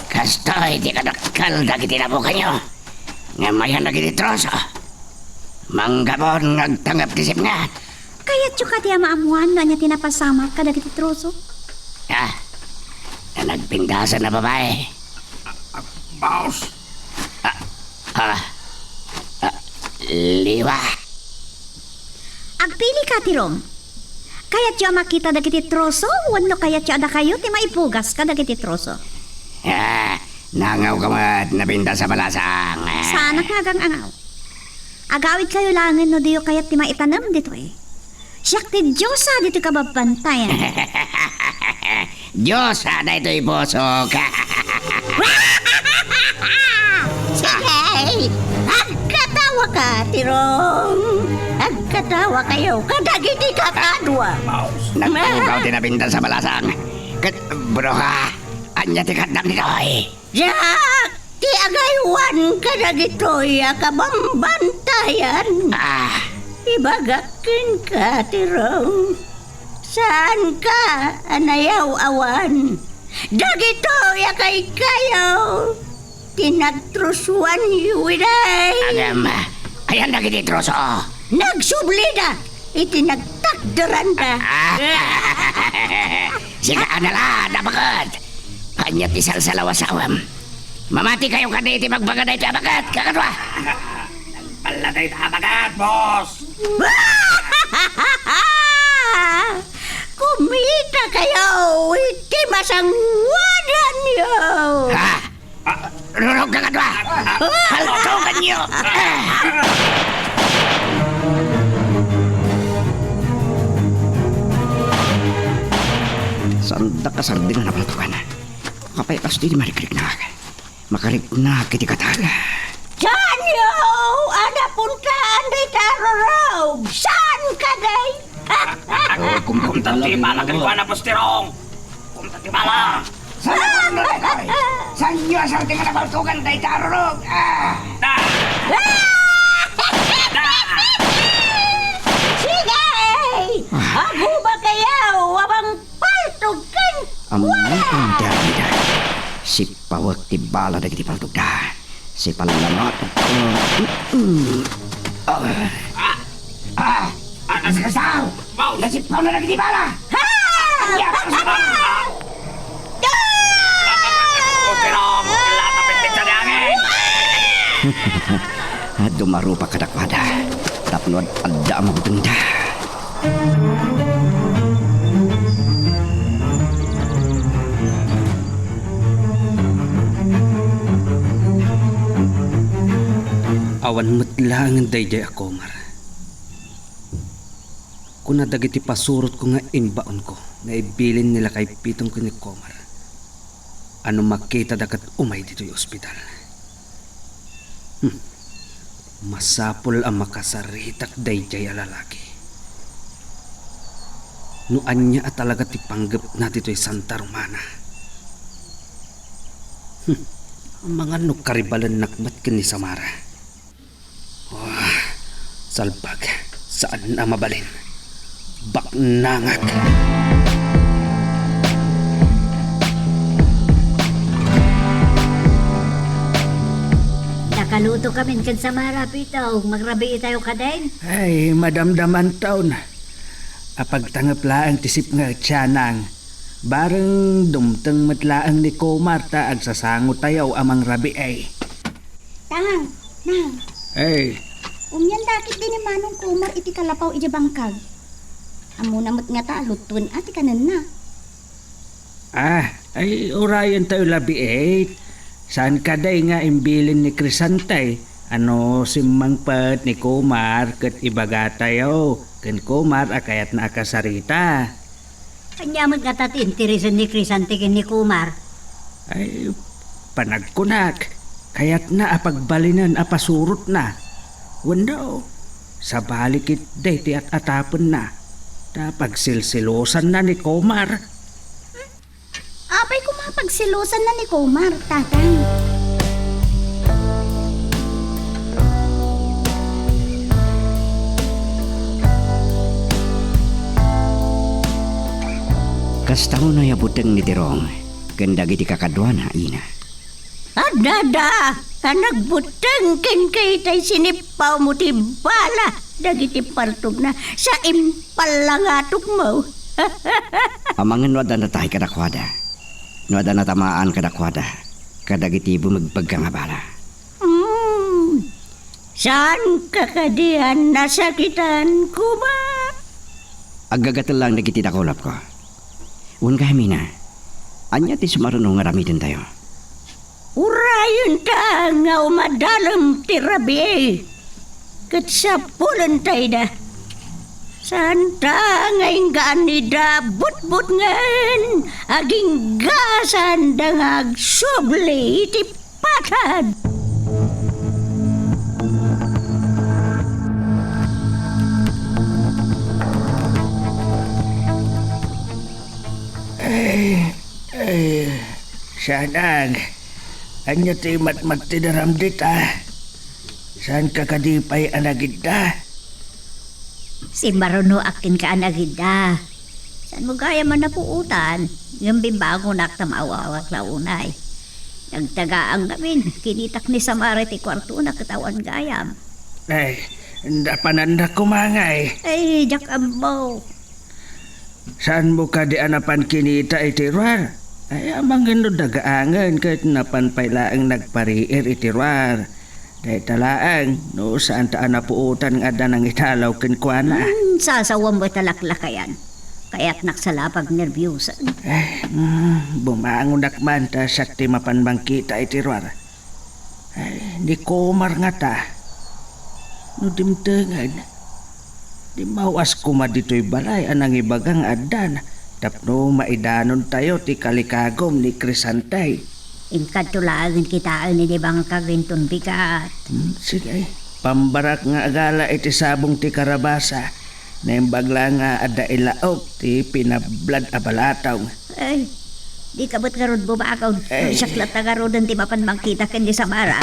Kastoy, di ka dakal dagiti nabukan nyo. Ngamayan dagiti troso. Manggabon ngagtanggap disip nga. Kaya siya ka diya maamuan nga niya tinapasama kadagiti troso. Ah, na nagpindasan na babae. Boss! Liwa. Agpili ka tirong. Kaya siya makita dagiti troso, wano kaya siya ada kayo ti maibugas kadagiti troso. Nangaw ka mat napinda sa balasang. Sana kagang angaw. Agawid kayo langin no diyo kaya't ti maitanam dito eh. Siyak ti Diyosa dito ka babantayan. Diyos, na ito'y bosok. Sige, agkatawa ka, Tirong. Agkatawa kayo, kadagiti ka kadwa. Nagpugaw tinapinda sa balasang. Bro ka, anya ti kadam nito eh. Jack! Ti agaywan ka na gito'y akabambantayan. Ibagakin ka, Tirong. Saan ka, anayaw awan? Dagito yakay kayo. Tinagtruswan yuwiday. Agam, ayan dagiti troso. Nagsublida, itinagtakdaran ka. Sika anala, nabakat. Kanya tisal sa lawasawam. Mamati kayo kada iti magbagaday ti abagat, kakadwa. Nagpaladay ta abagat, boss! Kumita kayo, iti masangwanan niyo. Rurog kakadwa. Haltogan niyo. Sanda ka sardin na napalatukan. Kapay pasti di marikrik na. Makarik na kiti katala. Janyo! Ada puntaan di tarorog! Saan ka day? Kung tatibala ka na, boss Tirong! Kung tatibala! Saan mo na day? Saan nyo asang tingin na baltugan day tarorog? Sige! Ako ba kayo? Wabang paltugan! Amuntong darida. Si pawag ti bala na kiti paltugan. Si palalangot. Nasasaw! Nasipaw na kiti bala! Tirong! Lahat na pimpin sa dangin! Dumaro pa kadakwada. Tapnoad adda mo ganda. Awan matlang ang dayjay ako, Mar. Kung nadagiti pasurot ko nga inbaon ko, na ibilin nila kay pitong ko ni Komar. Ano makita dagat umay dito yung ospital. Masapol ang makasaritak dayjay a lalaki. Nuan niya at talaga tipanggap na dito yung Santa Romana. Ang mga nukaribalan nakmat ka ni Samara. Salbag, saan na mabalin? Baknangag. Nakaluto kami kan Samara pitaw. Magrabi tayo kaden. Ay, madamdaman taon. Apagtangap laang tisip nga tiyanang. Bareng dumteng matlaang ni Komar ta agsasangot tayo amang rabi ay. Tang, nang, Ay, umyan dakit din ni Manong Kumar iti kalapaw iti bangkag. Amo namot nga ta, lutun ati kanan na. ay orayan tayo labi ay. Saan ka day nga imbilin ni Crisantay? Ano simangpat ni Komar ket ibaga tayo. Ken Komar akayat na akasarita. Kanya magkatat interesan ni Crisante ken ni Kumar. Ay, panagkunak. Kayat na apagbalinan apasurot na. Wendo, sa balikit day ti at atapon na. Tapagsilsilosan na ni Komar. Apay kumapagsilusan na ni Kumar, tatang. Kastaw na yabuteng ni Tirong, ganda giti kakadwa na ina. Adada, nagbuteng ken kay tay sinipaw mo ti bala. Dagiti paltog na sa impalangatok mo. Amangan wada na tayo kadakwada. Wada na tamaan kadakwada. Kadagiti bumagpag ka nga bala. Saan kakadian nasakitan ko ba? Agagatal lang nagiti dakulap ko. Un kami na. Anya ti sumarunong nga ramitin tayo. Urayon ta nga umadalam ti rabi. Kat sa pulan tayo da. Santa ngayon gaan ni da but-but ngan. Aging gasan da nga agsubli iti patad. Siyanag, anya ti matmat ti daramdit Saan ka kadipay anagid da? Si Maruno akin ka anagida. Saan mo gaya man napuutan? Yung bimbago naktamawawak launay. Nagtagaang gamin, kinitak ni Samara ti kwarto na katawan gayam. Ay, napananda kumangay. Ay, jak ambo. Saan mo ka di anapan kinita itiruar? Ay, amang gano dagaangan kahit napanpailaang nagpariir itiruar. Dahil talaang, no, saan taan napuutan nga da nang italaw kenkwana. Sasawang mo talaklakayan. Kaya't naksalapag nervyusan. Ay, bumangon nakman ta sakti mapanbangkita itiruar. Ay, di Komar nga ta. No dimtengan. Di mawas kuma dito'y balay anang ibagang adan. Tapno maidanon tayo ti kalikagom ni Crisantay. Ingkad tulagan kitaan ni Dibang Kagwinton bigat. Sige, pambarak nga agala iti sabong ti karabasa. Na yung bagla nga ada ilaok ti pinablad abalataw. Ay, di kabot karod bubakaw. Ay. Saklat na karodan ti mapanbangkita ken di Samara.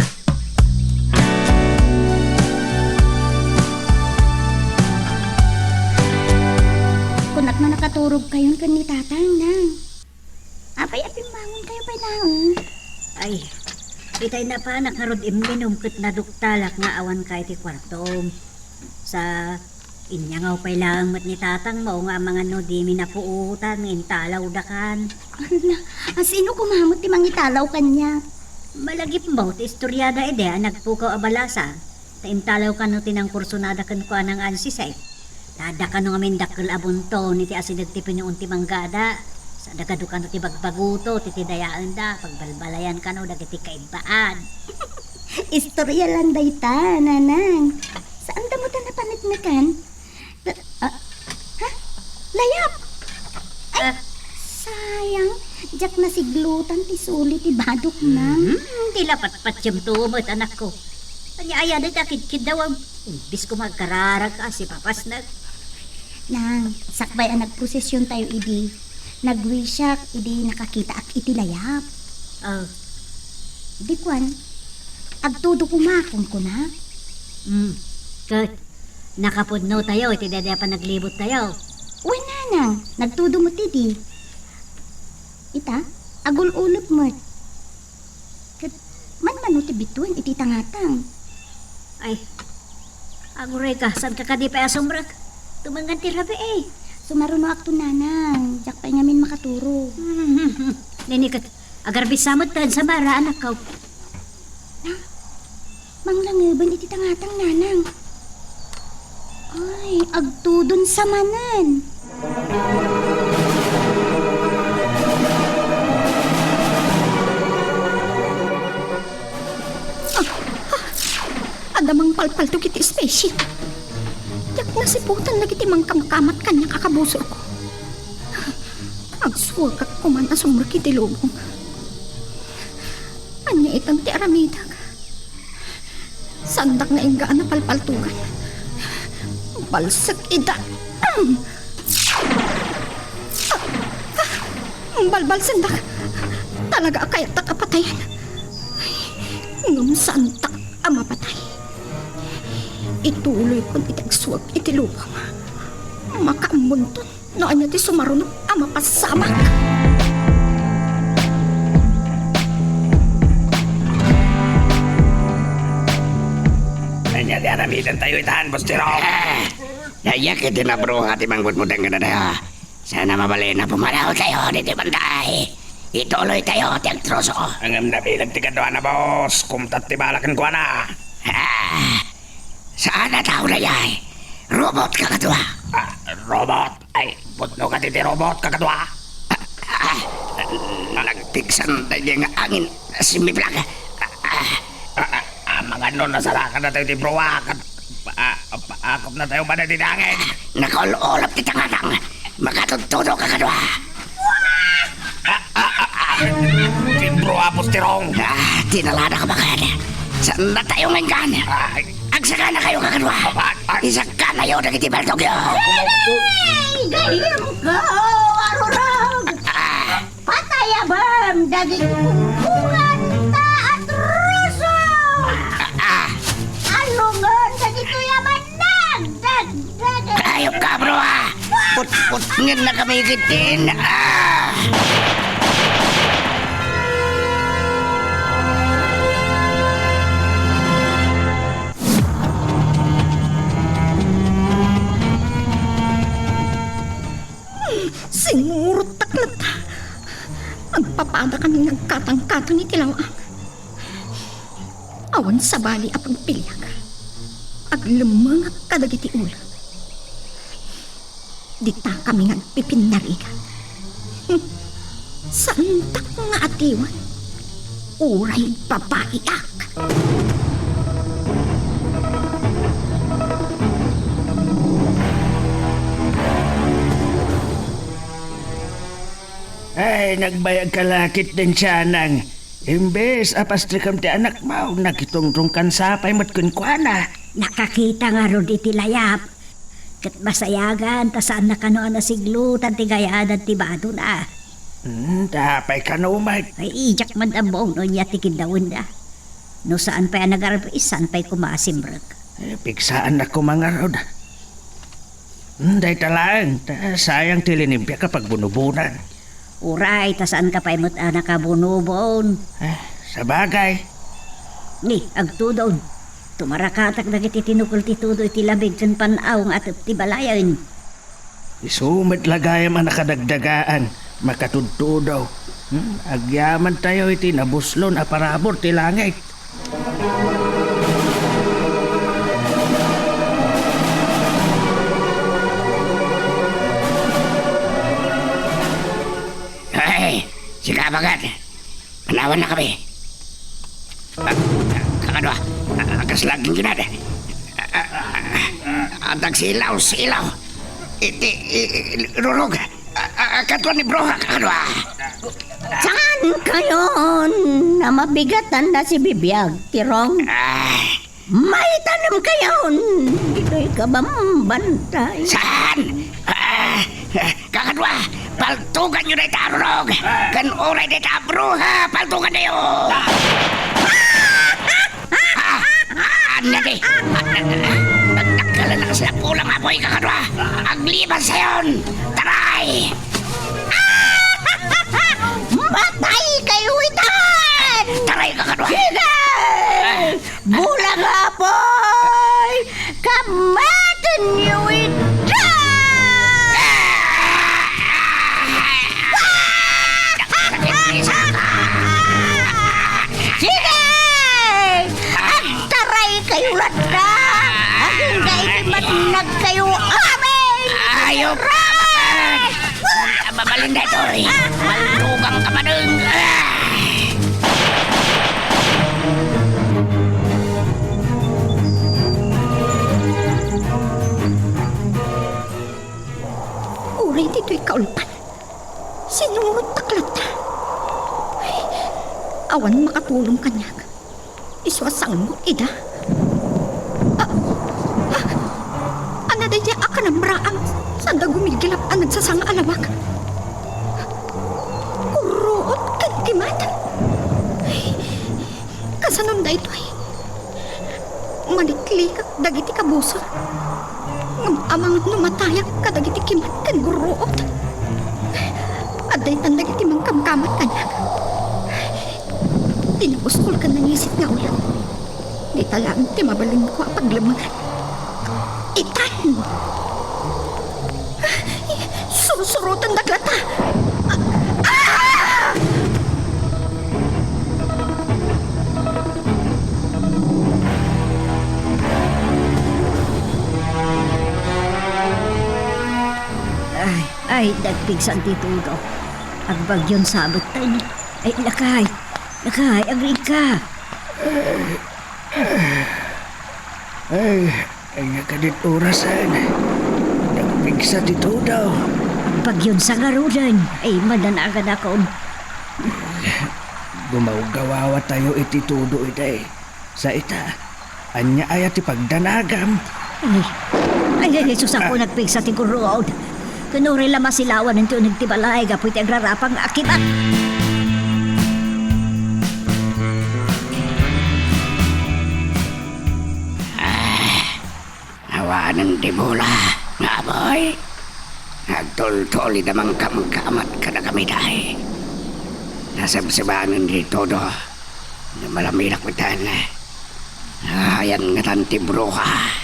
Kunak na nakaturog kayon ken ni tatang nang. Apay apimbangon kayo pa naon. Ay, itay na pa nakarod iminom ket naduktalak nga awan kay ti kwartom. Sa inyangaw pay lang mat ni tatang mo nga mga no di minapuutan intalaw dakan. Sino kumamot ti mangitalaw kanya? Malagip mo ti istoryada ide nagpukaw abalasa. Taimtalaw kano tinang kursonada kan ko anang ansisay. Tada kano nga mindakkel abunto ni ti asinag ti pinuun ti manggada. Sa dagado kano ti bagbaguto ti tidayaan da pagbalbalayan kano dagiti kaibaan. Istorya lang dayta, nanang. Saan da mo ta napanagnakan? Ha? Layap! Ay, sayang. Diyak na siglutan ti sulit ti badok na. Ti lapat-pat siyam tumot, anak ko. Anya-aya na takid-kid daw ang imbis ko magkararag ka si papas na. Nang, sakbay ang nagprosesyon tayo idi. Nagwisyak, idi nakakita ak iti layap. Di kwan, agtudo kumakon ko na. Kat, nakapudno tayo, iti dada pa naglibot tayo. Uy, nanang, nagtudo mo tidi. Ita, agul-ulot mo. Kat, man-mano ti bituin, iti tangatang. Ay, aguray ka, saan ka kadi pa asumbrak? Tumangan ti rabi eh. Sumaruno akto nanang. Jak pa ngamin makaturo. Nini kat agar bisa tan sa bara anak kau. Manglangaban iti tangatang nanang. Ay, agtudon sa manan. Adamang palpal to kiti spaceship. Yak nasiputan na kiti mangkamkamat kanya kakabusor ko. Agsuwag at kuman asumur kiti lubong. Anya itang ti aramidag. Sandak na inggaan na palpaltugan. Balsak ida. Balbal sandak. Talaga kaya't takapatayan. Ngam santak ang mapatay. Ituloy kon itagsuwag iti lubong. Makaambunton no anya ti sumarunok ang mapasamak. Anya di aramidan tayo itahan, Boss Tirong. Nayak iti na bro ati mangbutmutang ka na daya. Sana mabali na pumanaw tayo dito bantay. Ituloy tayo ti agtroso. Ang nabilag ti kadwa na, boss. Kumtat ti balakan ko na. Saan na tao na yay? Robot ka katwa. Robot? Ay, putno ka ti robot kakadwa. Nagtiksan tayo nga angin. Simiplag. Mga nun, nasarakan na tayo ti browakat. Paakop na tayo ba na dinangin? Nakololap ti tangatang. Makatutudo ka katwa. Ti browa, Boss Tirong. Tinalada ka ba kaya? Saan na tayo ngayon? Agsaka na kayo kakadwa. Isaka na yun nagiti Bertogyo. Gayam ko, arurog! Patayabam, daging kumpungan ta at ruso! Ano nga, dagito yaman nagdag! Ayop ka bro Put-put ngin na kami gitin. Singurot taklat. Magpapada kami ng katang-katang ni Tilawang. Awan sa bali apang pilyag. Aglamang kadagiti ulo. Dita kami nga pipinarigan. Santak nga atiwan. Uray babaiak. Ay, nagbayag kalakit din siya nang. Imbes, apastrikam ti anak mo, nakitungtong kan sapay mat kunkwana. Nakakita nga ro iti layap. Kat masayagan, ta saan na kano na siglutan ti gayadan ti bado na. Tapay ka na umay. Ay ijak man ang buong no niya ti kindawin na. No saan pa nagarap isan pa'y kumasimrag. Pigsaan na ko mga rod. Day talang, sayang tilinimpya kapag bunubunan. Uray, ta saan ka pa'y nakabunubon. Sa bagay. Ni, agtudon. Tumarakatak na kiti tinukul ti tudo iti labig kan panaw nga at ti balayan. Isumit lagayam ang nakadagdagaan, makatudtudaw. Agyaman tayo iti nabuslon a parabor ti langit. Hey, si Kabagat. Panawan na kami. Kakadwa, akas laging ginada. Antag silaw. Iti, rurog. Katwa ni bro, kakadwa. Saan kayon na mabigatan na si Bibiyag, Tirong? May tanim kayon. Dito'y kabambantay. Saan? Kakadwa, paltugan nyo na itarurog. Kan oray na itabruha, paltugan na yun. Nadi, nagdakala na kasi pulang apoy, kakadwa. Agliban sa yun. Taray! Matay kayo itan! Taray, kakadwa. Sige! Bulang apoy! Kamatan niyo itan! Bossing Detoy. Maldugang ka pa dun. Uri dito'y kaulpan. Sinurot taklat na. Ay, awan makatulong kanyag. Iswasang mo, ida. Anaday niya akan ang braang. Sanda gumigilap ang nagsasang alawak. Kuruot kan kimat. Ay, kasanon da ito ay. Maliklikak dagiti kabusor. Amang numatayak kadagiti kimat kan guruot. Aday tandagiti mangkamkamat kanyak. Tinapuskol ka nangisit nga ulan. Di talaan ti mabaling ko ang paglamangan. Itan! Surusurutan daglata! Ay, dagpigsan ti Tudo. Ang bagyon sabot tayo. Ay, lakay, agri ka. Ay nga kadit orasan. Nagpigsa dito daw. Ang bagyon sa ngarudan. Ay, mananagan ako. Gumawgawawa tayo iti Tudo itay. Sa ita, anya ay ati pagdanagam. Ay, Jesus ako nagpigsa ti Kuruod. Kunuri lama silawan ng tunog ti balay. Gapoy ti agrarapang akibat. Awanan di bola, nga boy. Nagtol-toli damang kamkamat ka na kami dahi. Nasabsabanan di todo. Na malamirak bitan. Ayan nga tanti bruha.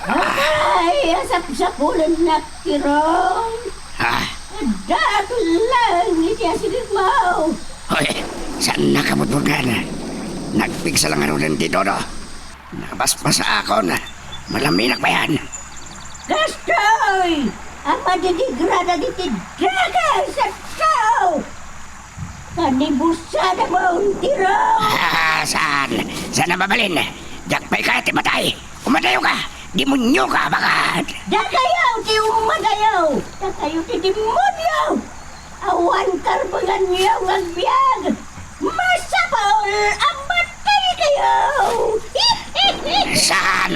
Ay, asap-sapulan na kirong. Ha? Dato lang, hindi asinit mo. Hoy, saan nakamutbugan? Nagpigsa lang ano din di todo. Nabaspasa ako na. Malamirak ba yan? Gastoy! Ang madidigrada diti draga sa tao! Kanibusada mo ang tirong! Saan? Saan na babalin? Jakpay ka at matay. Umadayo ka. Demonyo ka, bakit? Dakayaw ti umadayaw! Dakayaw ti demonyo! Awan karbangan niyo ang agbyag! Masapaol ang matay kayo! Saan?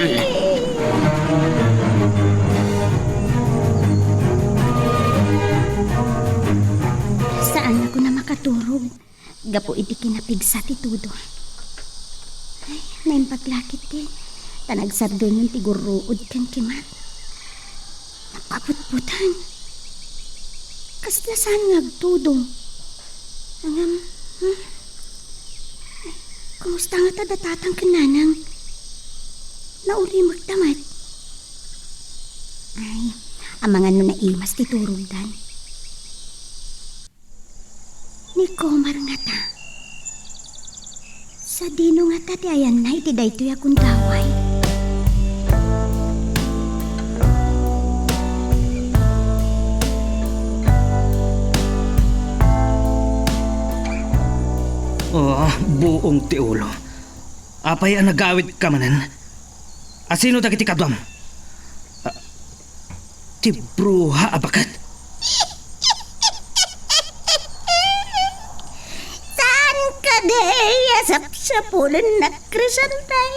Saan ako na makaturog? Gapo iti kinapigsa ti Tudo. Ay, naimpaglakit ti. Tanagsardon yung tiguruod kan kimat. Napaputputan. Kasla saan ngagtudo? Angam, Ay, kumusta nga tadatatang kananang? Nauli magdamat. Ay, ang mga naimas ti turugdan. Ni Komar nga ta. Sa dino nga ta ti ayan na iti daytoy akong daway. Buong ti ulo. Apay ang nagawid ka manan. Asino dagiti kadwam? Ti bruha abakat. Saan ka day? Asap-sapulan na krisantay.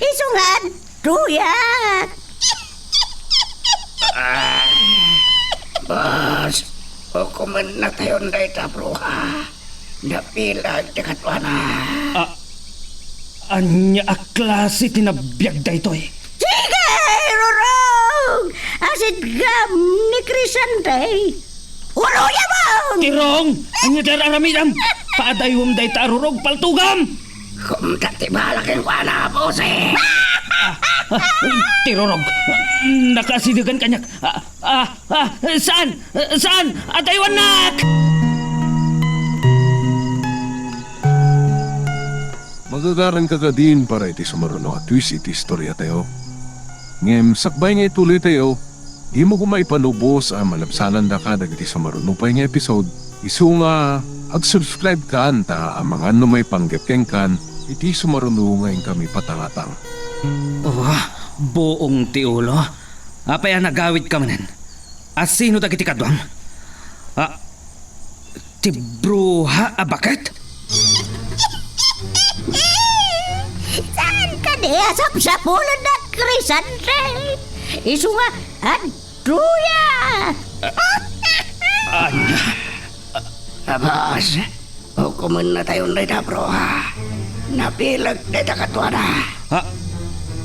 Isungad, tuyak. Bos, hukuman na tayo na itabruha. Napilag ti katwana. Anya a klase tinabiyag da ito eh. Sige, Rorong! Asit gam ni Crisantay. Uloya mo! Tirong! Anya dara aramidam! Paadayom day tarurog paltugam! Kung dati balak yung wana, bose. Tirorog! Nakasidigan kanyak! Saan? Saan? Ataywan nak! Magagaran ka ka din para iti sumaruno at twist iti istorya tayo. Ngem sakbay nga ituloy tayo, Imo ko maipanubos ang malabsanan da ka dagiti sa marunupay nga episode. Isu nga ag-subscribe ka ta ang mga numay panggapkeng kan iti sumarunungay kami patangatang. Oh, buong ti ulo. Apay ang nagawid ka manan. Asino dagiti kadwam? Ti bruha abakat? Saan ka niya sa pulon na Crisante? Isu nga, Andruya! Abas, hukuman na tayo na ita, bro, ha? Napilag na ita katwa na.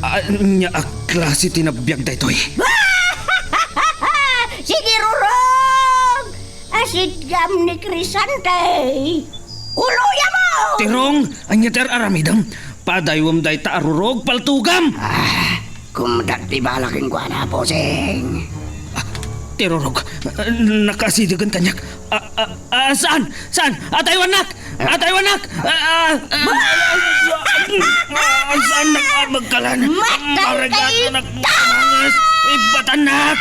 Anya a klase tinabiyag da ito'y. Sige, Rurong! Asid gam ni Crisante! Uluya mo! Tirong, anya ter aramidam. Padaywam day taarurog paltugam. Kumdak di balaking kwa na, posing. Tirorog, nakasidigan kanyak. Saan? Saan? Ataywanak! Ataywanak! Saan nakabagkalan? Matay Mangas! Ibatanak!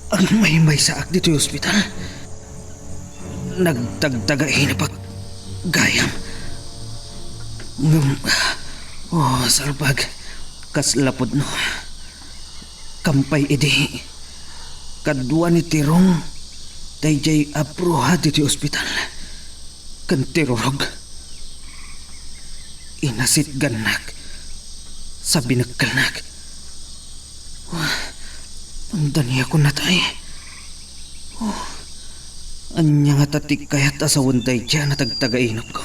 Ang may saak dito yung ospital. Nagtagtagain na pag gayam. Salbag. Kaslapod no. Kampay idi. Kadwa ni Tirong. Dayjay apruha dito yung ospital. Kan tirorog. Inasit ganak. Sa binagkalnak. Pandaniya ko na tayo. Anya nga tatik kaya't asawon tayo dyan na tagtagainap ko.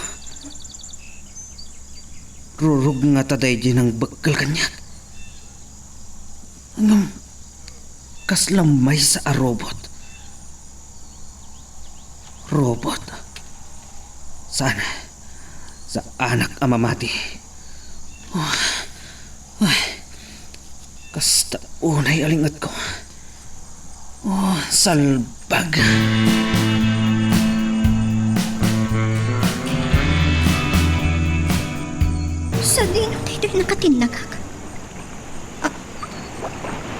Rurug nga taday dyan ang bakal kanyak. Angam, kaslamay sa robot. Robot. Sana, sa anak amamati. Kasta unay alingat ko. Salbag. Sa dino tayo nakatinagag.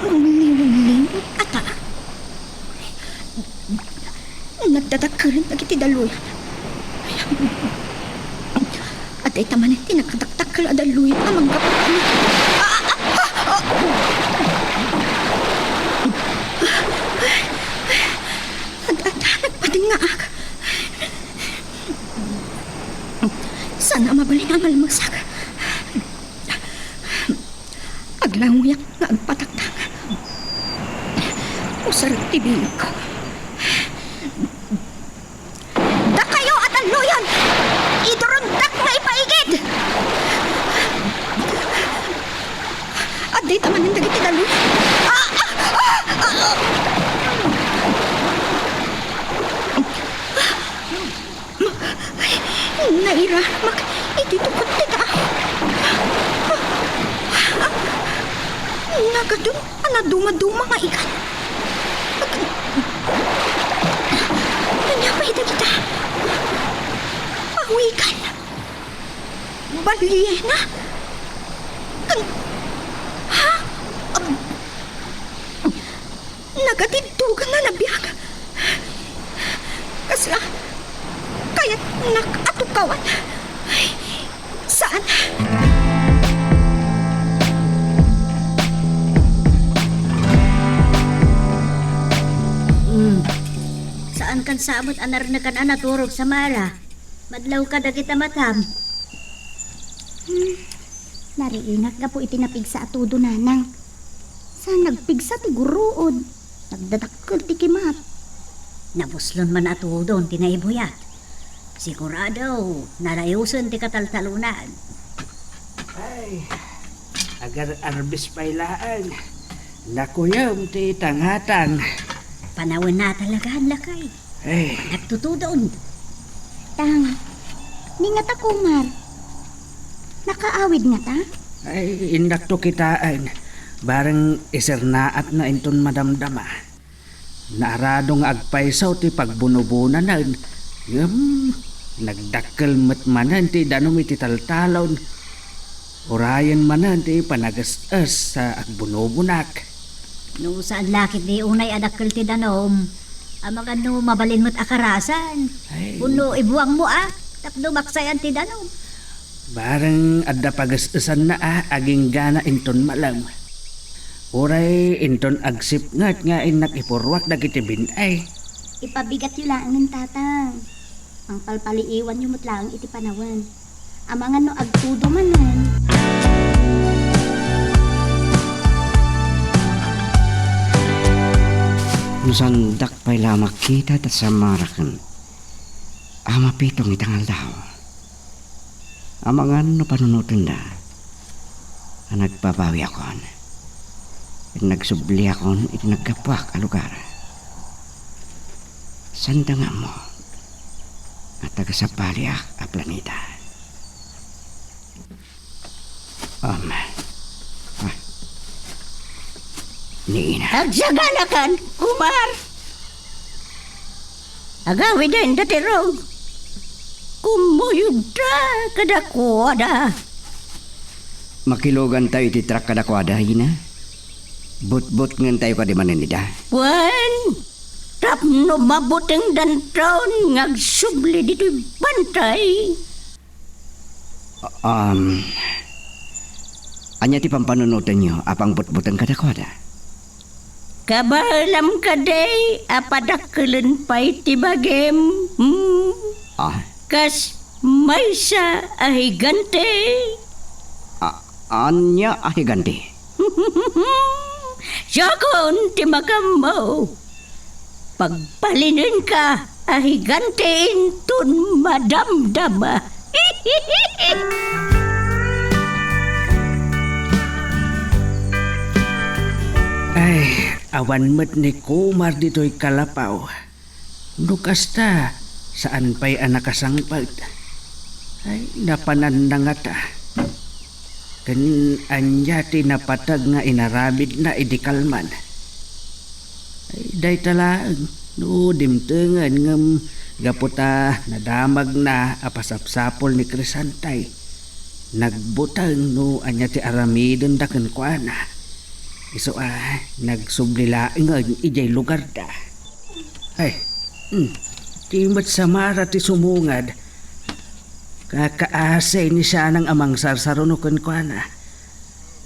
Ang liwing ata. Nagdadagkaran na kiti daluyan. At ay taman iti nakadaktakal a daluyan amang kapatan. Nagpating nga ak. Sana mabalin ang almagsak. Aglanguyak nga agpataktak. Usarap tibig ko. Da kayo at ang luyon! Idurundak nga ipaigid! At di taman yung dagiti daluyan. Nairamak, ititukot tita. Nagadun, duma-duma nga ikan. Nanyapay na kita. Pawikan. Balyena. Ha? Nagatitugan na nabiyag. Kasla, kaya't nakatukawan. Saan? Saan kan samot anar na kan anaturog sa mara? Madlaw ka dagita matam. Nariingat ka po itinapigsa at tudo nanang. Saan nagpigsa ti guruod? Nagdadakkel ti kimat. Nabuslon man atudon tinaibuyat. Sigurado, nalayuson ti kataltalunan. Ay, agar arbis pailaan. Nakuyam ti tanghatan. Panawin na talagahan lakay. Ay, Nagtutudon. Tang, ni nga ta kumar. Nakaawid nga ta? ay indak to kitaan. Bareng isernaat na inton madamdama. Naaradong agpaisaw ti pagbunubunan na. Nagdakkel manan ti danom iti taltalon. Urayan manan ti panagas-as sa agbunobunak. No saan lakit di unay adakkel ti danom. Amagan no mabalin mo't akarasan. Ay. Puno ibuang mo tapno maksayan ti danom. Barang adda pagas-asan na aging gana inton malam. Uray inton agsip nga inak ipurwak dagiti binay. Ipabigat yu lang ng tatang. Ang palpaliiwan yu mo't lang iti panawan. Amangan no agtudo manan. Nusandak pa'y lamak kita at samarakan. Ama pitong itangal daw. Amangan no panunutin na. Nagbabawi akon. Nagsubli akon iti nagkapuak a lugar. Sanda nga mo. At tagasapaliak a planeta. Niina. Agsaganakan, Kumar. Agawi din datirong. Kumuyog da kadakwada. Makilogan tayo iti trak kadakwada, Hina. But-but ngan tayo ka di maninida. Wan, tapno mabuting dantaon ngagsubli dito bantay. Anya ti pampanunutan nyo apang but-butang kadakwada. Kabalam ka day, apadakkelan pa'y tibagem. Kas may sa ahigante. Anya ahiganti. Siyakon ti magamaw. Pagpalinin ka, ahigante intun madamdama. Ay, awan met ni Kumar dito'y kalapaw. Lukas ta, saan pa'y anak kasangpag? Ay, napanan na nga ta. Kan anya ti napatag nga inarabid na idikalman. Ay, day talaan, no dimtengan ngam gaputa nadamag na apasapsapol ni Crisantay. Nagbutang no anya ti aramidon daken kuana. Iso nagsublilaing ang ijay lugar da. Ay, timat samara ti sumungad. Kakaasay ni siya ng amang sarsarunukan ko na.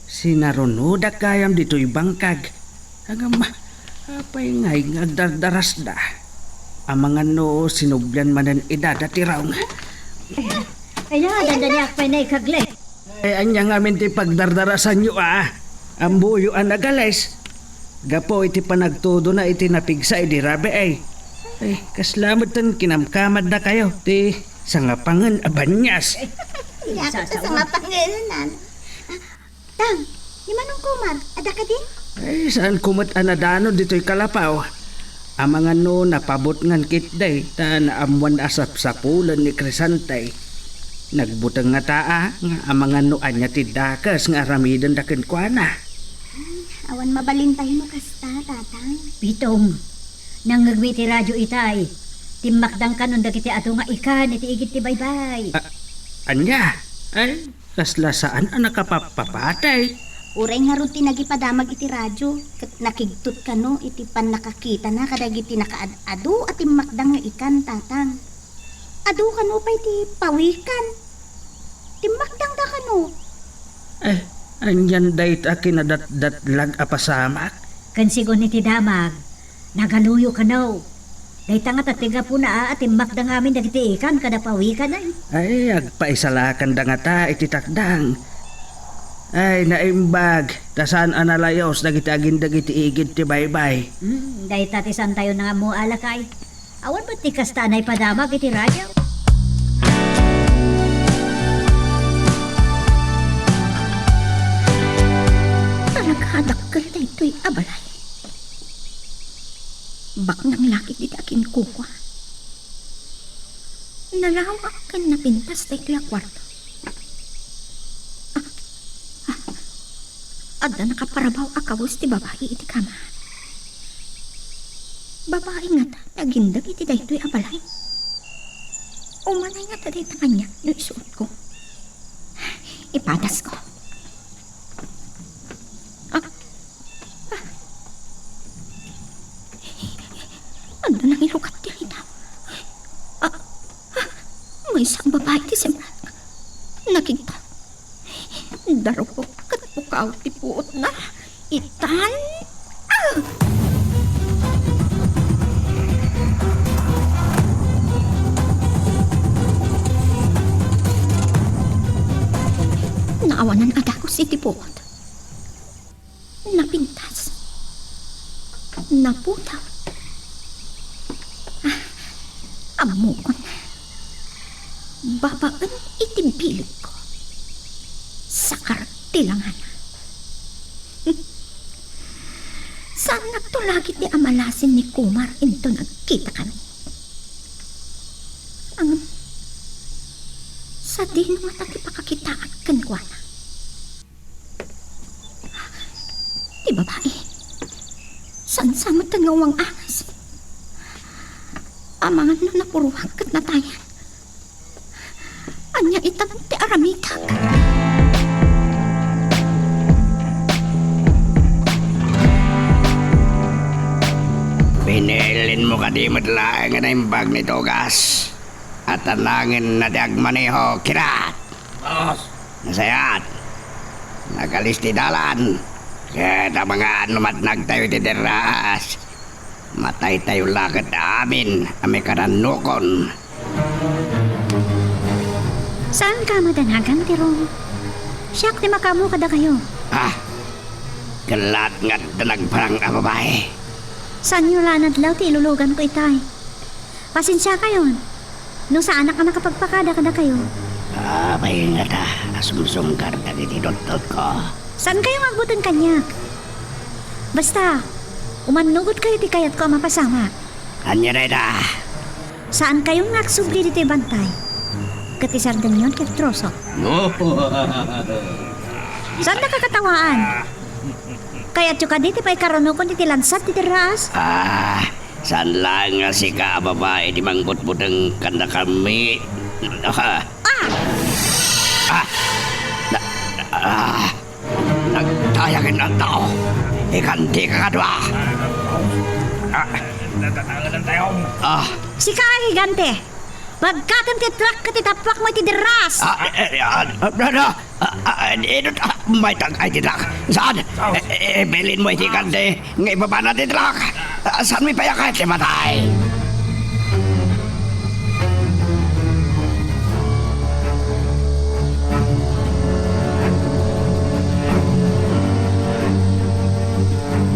Sinarunodak kayam dito'y bangkag. Hanggang apay ngay ngagdardaras da. Amang ano sinublian manan idadati raw nga. Ay na, dandaniak pa na ikagle. Ay, anya nga min ti pagdardarasan nyo Ang buyo ang nagalays. Gapo iti panagtudo na iti napigsa iti rabi ay. Ay, kaslamat tan kinamkamad na kayo. Ti sangapangan abanyas. Yakot sa mga pangilanan. Tang, ni Manong Kumar, ada ka din? Ay, saan kumat anadano dito'y kalapaw. Amang ano napabot ngan kitday ta naamuan asap sa pulan ni Crisantay. Nagbutang nga taa nga amang ano anya ti dakas nga aramidan daken kuana. Awan mabalintay mo kasta, tatang. Pitong, nangagwi ti radyo itay. Timakdang kanon dagiti ato nga ikan, iti igit ti baybay. Anya? Ay, kasla saan ang nakapapapatay? Uray nga ron tinagipadamag iti radyo. Kat nakigtot ka no, iti pan nakakita na kadagiti nakaad-ado at timakdang nga ikan, tatang. Ado ka no pa iti pawikan. Timakdang da ka no. Ay, anyan dayt kinadat-datlag apasamak. Kansigon iti damag, nagaluyo ka no. Dayta nga tatiga po na at timakdang amin dagiti ikan kada pawikan ay. Ay, agpaisalakan da nga ta iti takdang. Ay, naimbag, tasaan analayos dagiti agin dagiti igid ti baybay. Dayta ti san tayo na nga mo alakay. Awan ba't ti kastanay padamag iti radyo? Nagkadakkel na ito'y abalay. Bak nang laki di akin kukwa. Nalawak kan na pintas na ito'y kwarto. Ada nakaparabaw akawos ti babae iti kama. Babae nga ta, nagindag iti da ito'y abalay. Umanay nga taday kanya yung isuot ko. Ipadas ko. Ano nang ilukat din ito? May isang babae di sembrat. Nakita. Daro ko kat pukaw ti puot na. Itan. Naawanan ada ko si tipuot. Napintas. Naputaw. Amukon. Babaan itibilog ko. Sa kartilangan. Saan nagtulagit ni amalasin ni Kumar into nagkita kami? Ang sa din mo tati pakakitaan kankwana. Di babae. Saan sa matangawang anas? Amangan na napuruhang kat na tayan. Anya itanong ti aramikak. Pinilin mo ka di madlaang na yung bag ni Togas. At tanangin na diag maneho kirat. Boss, Nasayat. Nagalisti dalan. Kaya mga numatnag tayo ti deras. Matay tayo lakad amin. Ame karanukon. Saan ka madanagan, Tirong? Siyak ti makamu kada kayo. Kalat nga nagparang babae. Saan nyo lanadlaw ti ilulugan ko itay? Pasensya kayo. No sa anak ka nakapagpakada kada kayo. Abay nga ta. Asumsum ka na didot-dot ko. Saan kayo magbuton kanyak? Basta, umanugot kayo ti kayat ko ang mapasama. Kanya na ita. Saan kayong nagsubli dito bantay? Katisardan yun kay troso. Saan nakakatawaan? Kaya't yung kaditi pa'y karunukon ti lansat ti raas? Saan lang nga si ka babae di mangbut-butang kanda kami. Nagtayakin ang tao. Ikanti ka kadwa. natatangan tayo. Si Kaya Gigante, pagkatam ti truck ka ti tapak mo ti deras. May tagay titlak. Saan? Bilin mo iti kante. Ngay baba na titlak. Saan may payakay ti matay?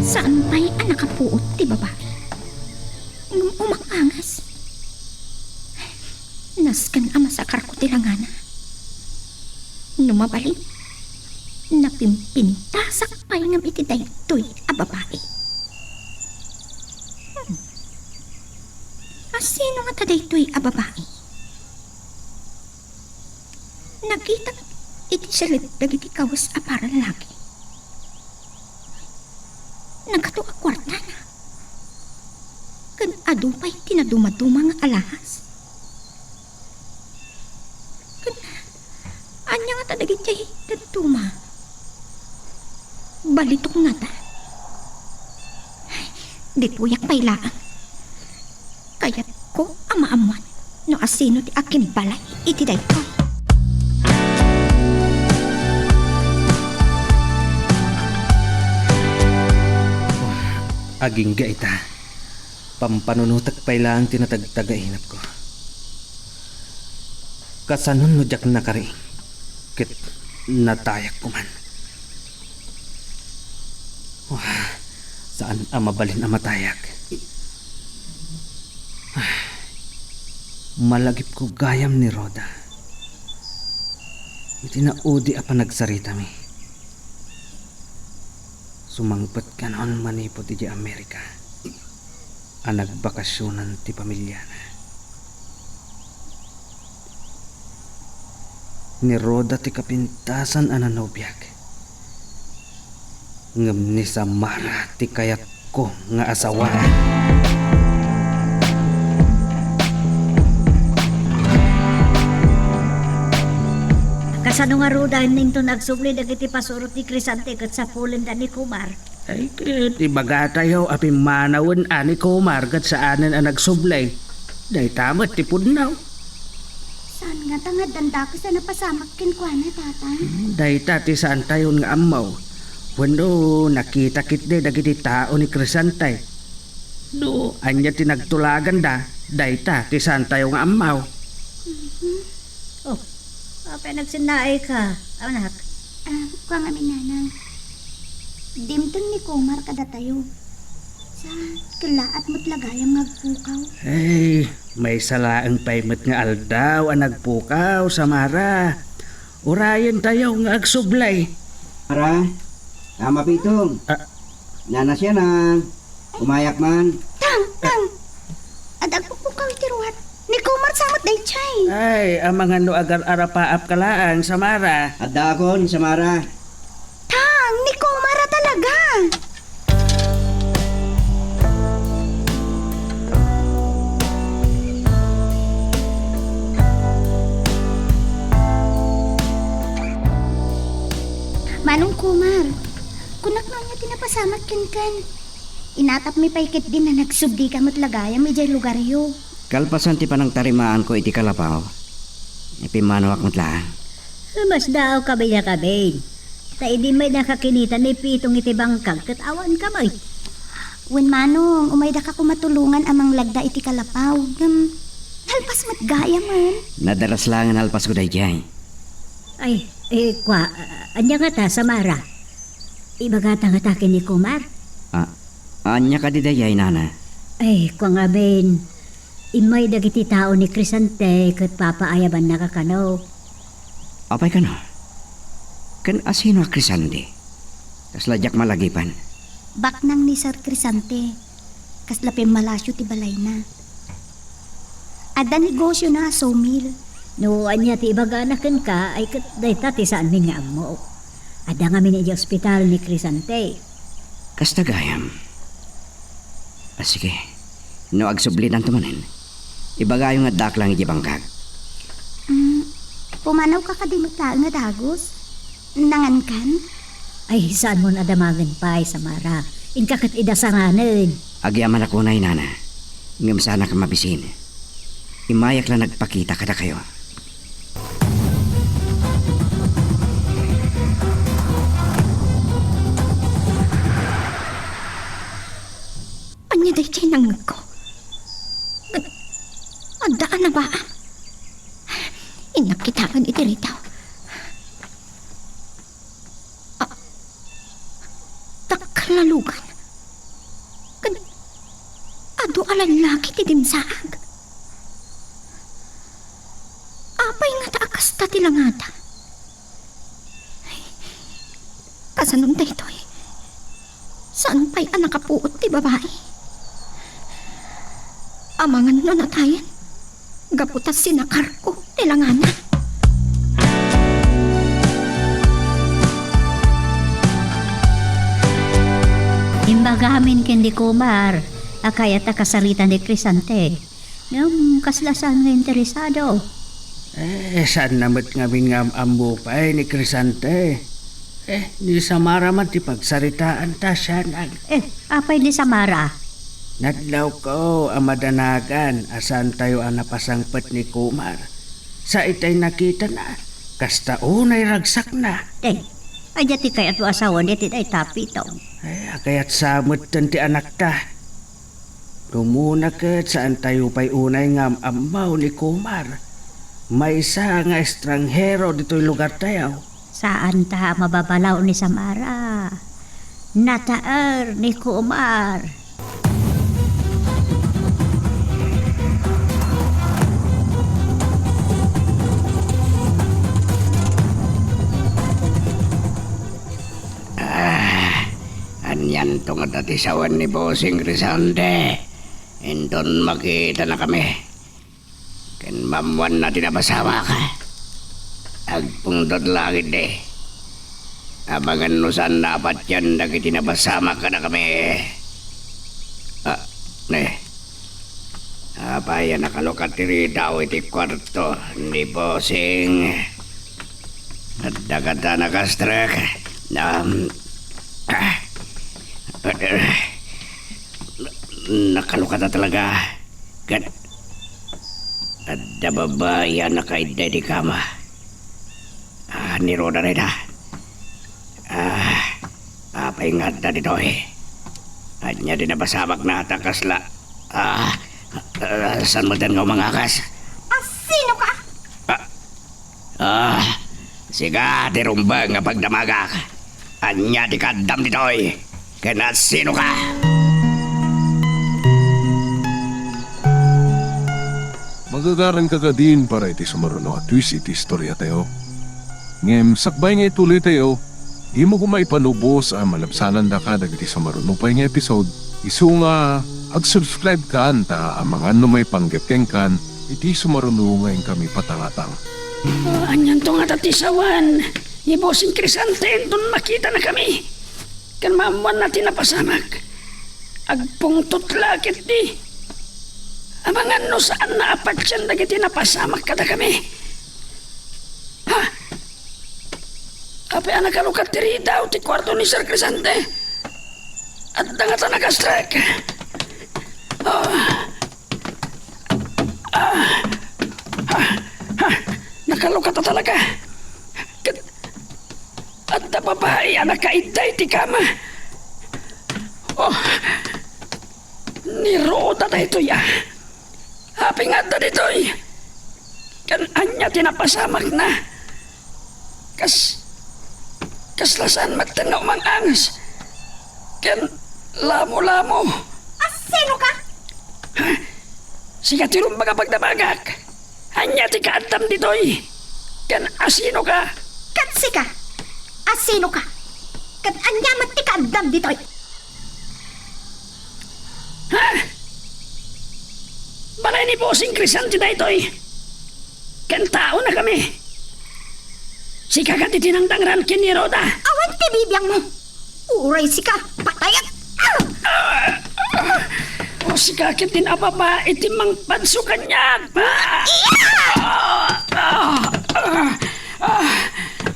Saan pa'y anak kapuot ti babae? Nung umakangas. Naskan ama sa karkutilangan. Numabalik. Napimpintasak pa'y ngam iti daytoy a babae. Sino nga tadaytoy a babae? Nakita iti salit dagiti kawas a para lagi. Nagkato a kwarta na. Kan adupay tinaduma-duma nga alahas. Kan anya nga tadagit jay daduma. Balitok nga ta. Dituyak pay laang. Kaya't ko amaamuan no asino ti aking balay iti daytoy. Aging gaita. Pampanunutak pa'y lang tinatagtagahinap ko. Kasanon no jak nakari. Kit natayak ko man. Saan ang mabalin ang matayak? Malagip ko gayam ni Roda. Itinaudi apa nagsarita mi. Sumangpet kanon manipot di Amerika. Ang nagbakasyonan ti pamilya na. Ni Roda ti kapintasan ananobyak. Ngam ni Samara ti kayat ko nga asawa. Kasano nga rodahin ning to nagsubli dagiti pasurot ni Crisante kat sa pulen da ni Kumar. Ay, ket ibaga tayo api manawon ani Kumar kat saanen ang nagsublay. Day tamat ti pudnaw. Saan nga tangad danda ko sa napasamak kinkwana, tatang? Day tati saan tayo nga amaw. Wano nakita kit de dagiti tao ni Crisante. No, anya tinagtulagan da. Day tati saan tayo nga amaw. Oh, apa nagsinaay ka, anak? Kwa nga minanang. Dimtang ni Kumar kada tayo. Sa kalaat mo't lagayang magpukaw. Ay, may salaang paymet nga aldaw ang nagpukaw sa Mara. Urayan tayo nga agsublay. Mara, tama pitong. Nana siya na. Umayak man. Tang! Adag pupukaw itiruhat. Ni Kumar samot day chay. Ay, ang mga no agar arapaap kalaan sa Mara. Adda akon sa Mara. Tang! Ni Kumar talaga. Manong Kumar, kunak na niya tinapasamak kinkan. Inatap mi paikit din na nagsubdi ka mo't lagayang may jay lugar yo. Kalpasan ti panang tarimaan ko iti kalapaw. Ipimanawak mo't lang. Mas daw kabay na kabay. Ta hindi may nakakinita ni pitong iti bangkag kat awan kamay. Wen manong, umayda ka kumatulungan amang lagda iti kalapaw. Halpas mat gaya man. Nadaras lang ang alpas ko dayjay. Ay, kwa, anya nga ta sa Mara. Ibaga ta nga takin ni Kumar. Anya ka di dayjay, nana. Ay, kwa nga ben. Imay dagiti tao ni Crisante kat papaayaban na kakano. Apay ka no? Kan asino a Crisante? Tas ladyak malagipan. Baknang ni Sir Crisante. Kaslapim malasyo ti balay na. Ada negosyo na sawmill. No, anya ti ibaga anakan ka ay kat dayta ti saan min nga amo. Ada nga min iti ospital ni Crisante. Kasta gayam. Sige. No agsubli ng tumanin. Ibagayo nga daklang iti bangkag. Pumanaw ka kadimot lang nga dagos. Nangan kan? Ay, saan mo nadamagan pa sa Mara? Inkakat idasanganan. Agyaman ako na inana. Ngam sana ka mabisin. Imayak lang nagpakita kada kayo. Anya day chay nang ko. Adaan na ba? Inakitaan iti ritaw. Taklalugan. Ado alan laki ti dimsaag. Apay nga taakas ta tilangata. Kasanong da ito eh. Saan pa'y anak kapuot ti babae? Amangan no natayan. Gaputas sinakar ko tilanganan. Imbagamin kendi Kumar. Akaya ta kasarita ni Crisante. Ngam kaslasan nga interesado. Saan namat nga ambo pa ni Crisante? Ni Samara man ti pagsaritaan ta siya nag. Apay ni Samara? Nadlaw ko amadanagan asan tayo ang napasangpat ni Kumar. Sa itay nakita na, kasta unay ragsak na. Ay dati kayat mo asawa ni Tiday Tapitong. Kaya't samot ti anak ta. Rumuna kat saan tayo pa'y unay ngam amaw ni Kumar. May isa nga estranghero dito'y lugar tayo. Saan ta mababalaw ni Samara? Nataar ni Kumar. Anyan tungod at isawan ni Bossing Crisante. Indon makita na kami. Ken mamuan na tinapasama ka. Agpungdod langit de. Abangan no saan dapat yan dagi tinapasama ka na kami. Apaya nakalukat tiri daw iti kwarto ni Bossing. Dagata nakastrek. Nakaluka na talaga. Ada babae na kaida di kama. Ni Roda rin apa ingat na dito Anya din nabasamak na takasla. Saan mo din nga umangakas? Sino ka? Siga, dirumbang nga pagdamagak. Anya di kadam dito Kena sino ka? Magagaran ka ka din para iti sumaruno at twist iti istorya tayo. Ngem, sakbay nga ituloy tayo, di mo kumay panubos ang malabsanan da ka dagiti sumaruno pa nga episode. Isu nga, ag-subscribe ka ta ang mga may panggepeng kan, iti sumaruno ngayon kami patangatang. Anyan to nga tatisawan. Ni Bossing Crisante, doon makita na kami. Kan mamuan natin napasamak. Agpungtot lakit di. Abangan no saan na apat siyan dagiti napasamak kada kami. Ha? Ape anak kalukat tiri daw ti kwarto ni Sir Crisante. At dangata nakastrek. Nakalukat na talaga. At na babae anak kaiday ti kama. Ni Roda na ito ya. Happy nga na dito Kan anya tinapasamak na. Kaslasan magtanaw mang angas. Kan lamo-lamo. Sino ka? Siya tirong mga pagdamagak. Anya ti kaadam dito Kan asino ka? Katsi ka? Sino ka? Kat anya matikadam dito. Ha? Balay ni Bossing Crisante na ito Kan tao na kami. Si kakati tinangdangran kin ni Roda. Awan ti bibiyang mo. Uray si ka. Patayat. O si kakit din ababa itimang pansukan niya.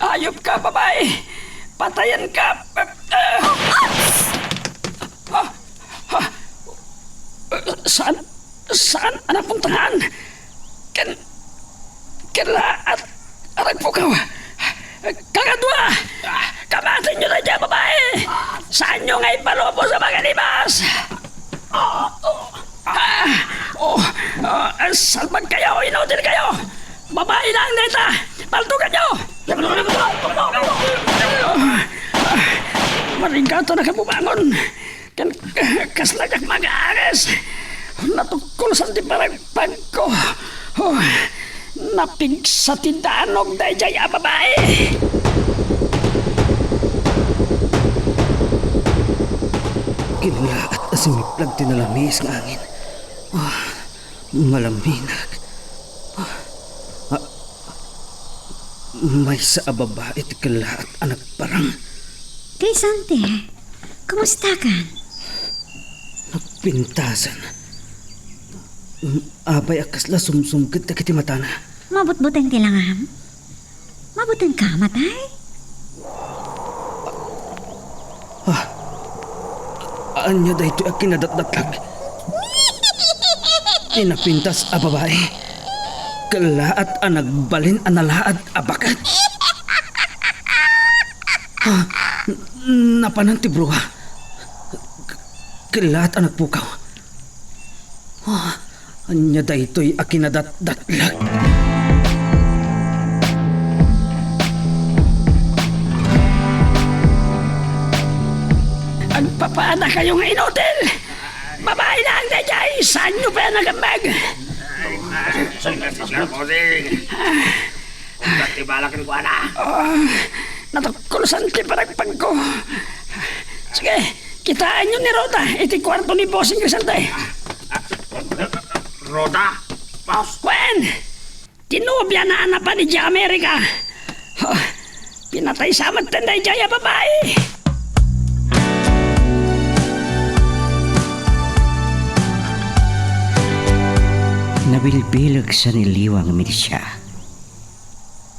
Ayop ka, babae. Patayan ka. Saan anak puntahan? At arag po ka. Kagadwa! Kamatin nyo na dyan, babae! Saan nyo nga ipalobo sa mga libas? Salbag kayo, inutil kayo! Babae lang, neta! Paltugan nyo! Maringkato na kabubangon. Kaslagak mag-aares. Natukol sa tiparagpag ko. Napig sa tindanog dahil jaya babae. Kinula at asimiplag tinalamis ng angin. Malaminag. May sa ababa iti kala at anak parang. Crisante, kumusta ka? Nagpintasan. Abay akasla sumsumgit na kiti mata na. Mabutbutan tilangam? Mabutan ka, matay? Anya da ito ang kinadatdatlag. Tinapintas a babae. Kalaat ang nagbalin ang nalaad a bakat. Napananti bruha. Kalaat ang nagpukaw. Anya da ito'y ang kinadatdatlag. Agpapaana kayo nga inutil! Babae na ang dayay! Saan nyo pa nagambag? Natukulusan ti paragpag ko. Sige, kitaan nyo ni Roda. Iti kwarto ni Bossing Crisante. Roda? Boss? Kwen! Tinubya na anak pa ni Jaya Amerika. Pinatay sa magtanday Jaya babae. Nabilbilag sa niliwang milisya.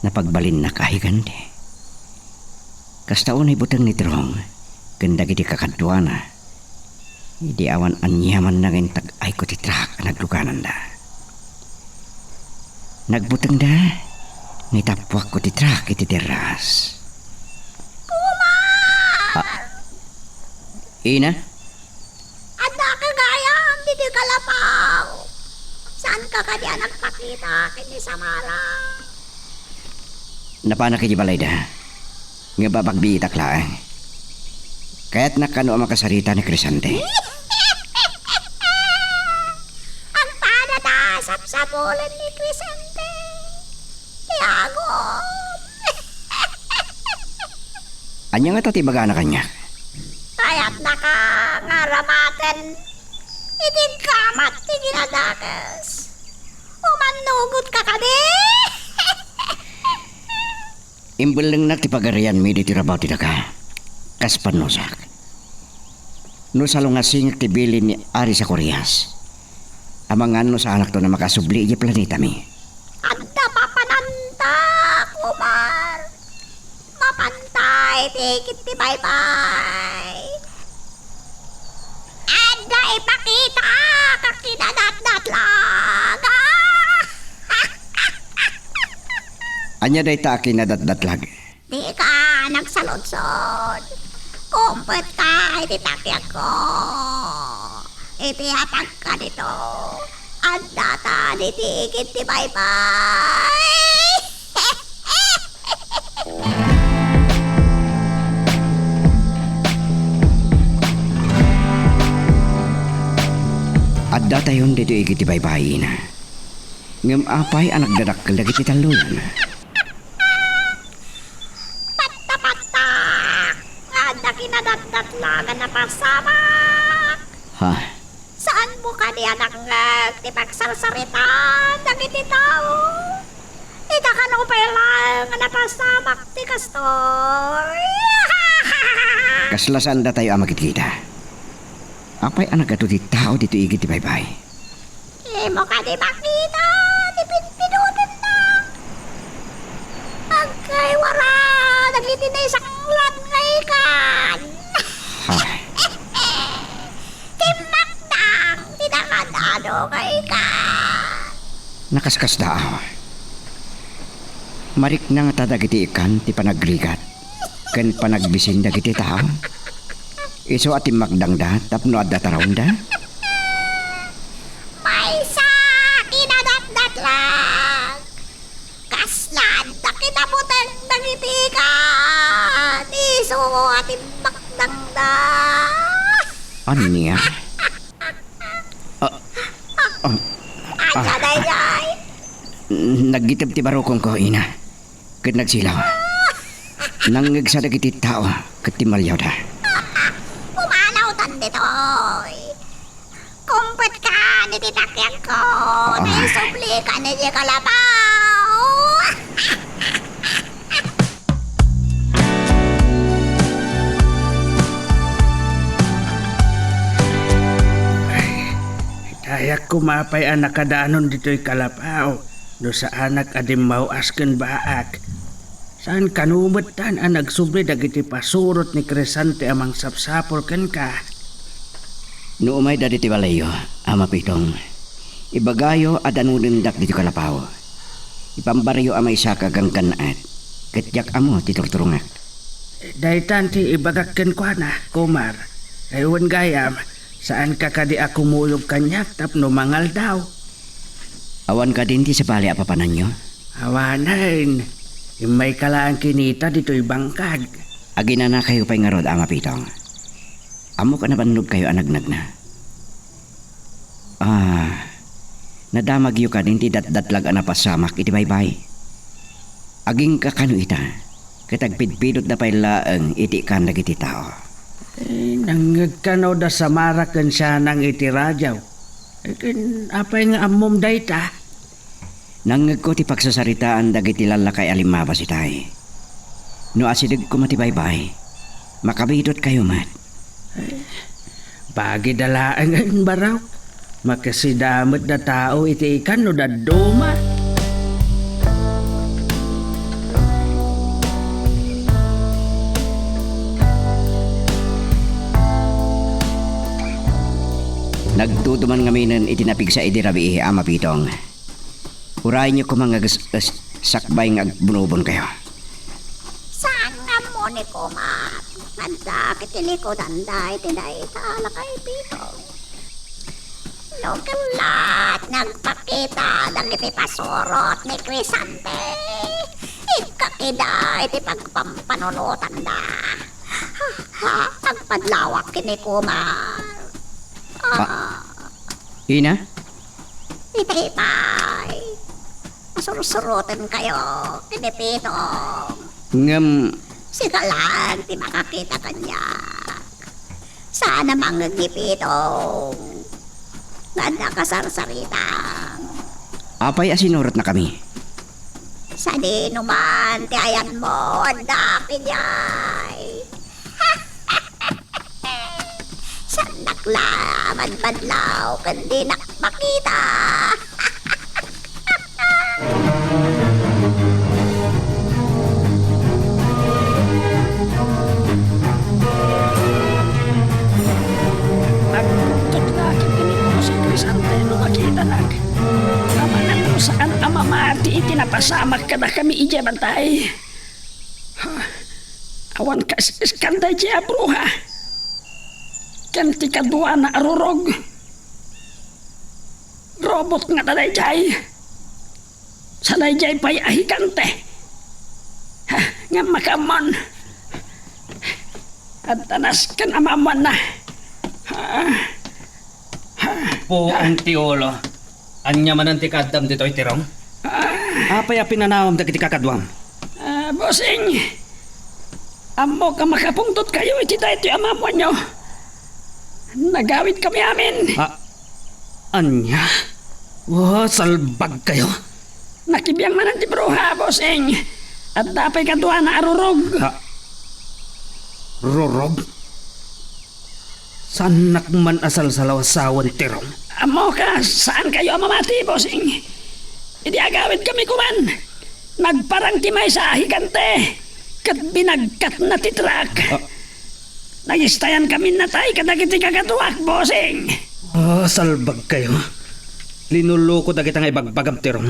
Napagbalin na kahigante. Kastaon ay butang ni Trong, ganda giti kakadwana. Idi awan anyaman na ngayon tag-ay ko titrak ang nagluganan da. Nagbutang da, nitapwak ko titrak iti teras. Ina? Ada ka gayam, didi kalapaw. Saan ka kaya nagpakita kini Samara? Napana kay balay da. Nga babagbiitak lang. Kaya't nakano ang makasarita ni Crisante. Ang panadasap sa bulan ni Crisante. Tiago. Anya nga to tibaga na kanya. Kaya't nakangaramaten. Itigkamat ti ginadakas. Umanugot ka kadi. Imbel lang nagtipagarian mi di tirabaw ti daga. Kaspan nosak. No salungasing tibili ni Ari sa Koreas. Amangan no sa anak to na makasubli di planeta mi. Adda papananta, Kumar. Mapantay, tikit ti bye-bye. Adda ipakita, kakinadat-dat lang. Anya day ta kinadadatlag. Di ka nagsaludsod. Kumpet ka, ititakyak ko. Itihatag ka dito. Adda ta, ditikit ti bye-bye. Adda tayon dito igiti baybayin na. Ngam apay anak dadakkel dagiti taluyan. Patak! Adda kinadat-dat lang na pasama. Ha? Saan mo ka di anak nga ti pagsarsaritan dagiti tao? Ita ka no pa lang nga napasamak ti kastor. Kaslasan da tayo makikita. Apay anak ato ti tao dito igiti baybay. Imo ka di makita, di pinpinutin na. Agkay wala, nagliti na isang lan nga ikan. Ha? Timakdang, tinakadado nga ikan. Nakaskas daaw. Marik na nga tadagiti ikan ti panagrigat. Ken panagbisin dagiti tao. Iso ati magdangda tapno adda tarawda. May sa kinadat-dat lang. Kaslan, takitaputang nangitikan. Iso ating makdangda. Ano niya? Anya dayay. Naggitib ti barokong ko ina. Ket nagsilaw. Nangig sa dagiti tao ket ti malyaw da. Pumanaw tan ditoy. Kumpet ka ni titakyak ko. Nisubli ka ni di kalabaw. Dayak kumapay anak kadanon dito'y kalapaw. No sa anak adim mau asken baak. Saan kanumatan ang nagsubli dagiti pasurot ni Crisante amang sapsapol ken ka. No umay da diti balayo, ama pitong. Ibagayo adanunindak dito kalapaw. Ipambaryo amay sa kagangkanaat. Ketyak amo titurturungak. Daitan ti ibagakken ko na, Kumar. Ewan gayam, saan ka kadi ako mulog kanyak tapno mangal daw. Awan ka din ti sa bali apapanan nyo. Awanan, may kalaan kinita dito'y bangkag. Agina na kayo pa'y nga rod, ama pitong. Amo ka na banlog kayo anagnag na. Nadamag yu ka din ti datdatlag anapasamak iti baybay. Aging kakano ita, katagpidpidot na pa'y laeng iti kan iti tao. Nangagkanaw da samara ken siya nang iti radyaw. Ken apay nga amom dayta. Nangag ko ti pagsasaritaan dagiti lalakay alimabas itay. No asidig ko matibaybay, makabidot kayo mat. Bagi dalaan ngayon baraw. Makasidamot na tao iti ikan no da duma. Nagtutuman ngaminan itinapig sa idirabi ama pitong. Urayin niyo ko mga sakbay nga bunubon kayo. Saan nga mo ni Kumar? Nanda kitilikodan dahi tinay tala kay Pitong. Lugalat nagpakita ng ipipasurot ni Crisante. Ikakida iti pagpampanunutan na. Ang padlawak kini Kumar. Ina? Itipay. Masurusurutin kayo kini Pitong. Ngam, Sika lang ti makakita kanya. Sana manggagipitong. Ganda kasarsaritang. apay asinurot na kami. Sa di naman ti ayan mo. Anda kinyay. Sa naklaman badlaw. Kundi nakmakita. Nagtutlakit kini po si Crisante no makita nag. Amanan mo saan amamati itinapasamak kada kami ija bantay. Awan ka iskanday siya bruha. Kanti kadua na arurog. Robot nga taday jay. Sanay jay pay ahikante. Nga makamon. At tanas kan amaman na. Po ang tiolo. Anya man ang tikadam dito'y tirong? Apay a pinanawam dagiti kakadwam. Bossing, amo ka makapungtot kayo iti tayo amamon nyo. Nagawid kami amin. Anya? Salbag kayo. Nakibiyang man ang tibruha, bossing. At dapay kadwa na arurog. Rorog? Saan nakman asal sa lawasawan tirong? Amo ka, saan kayo mamati, bossing? Idi agawid kami kuman. Nagparang timay sa higante. Kat binagkat na titrak. Nagistayan kami natay kadagiti kakatuwak, bossing. Salbag kayo. Linuloko dagit ang ibagbagam tirong.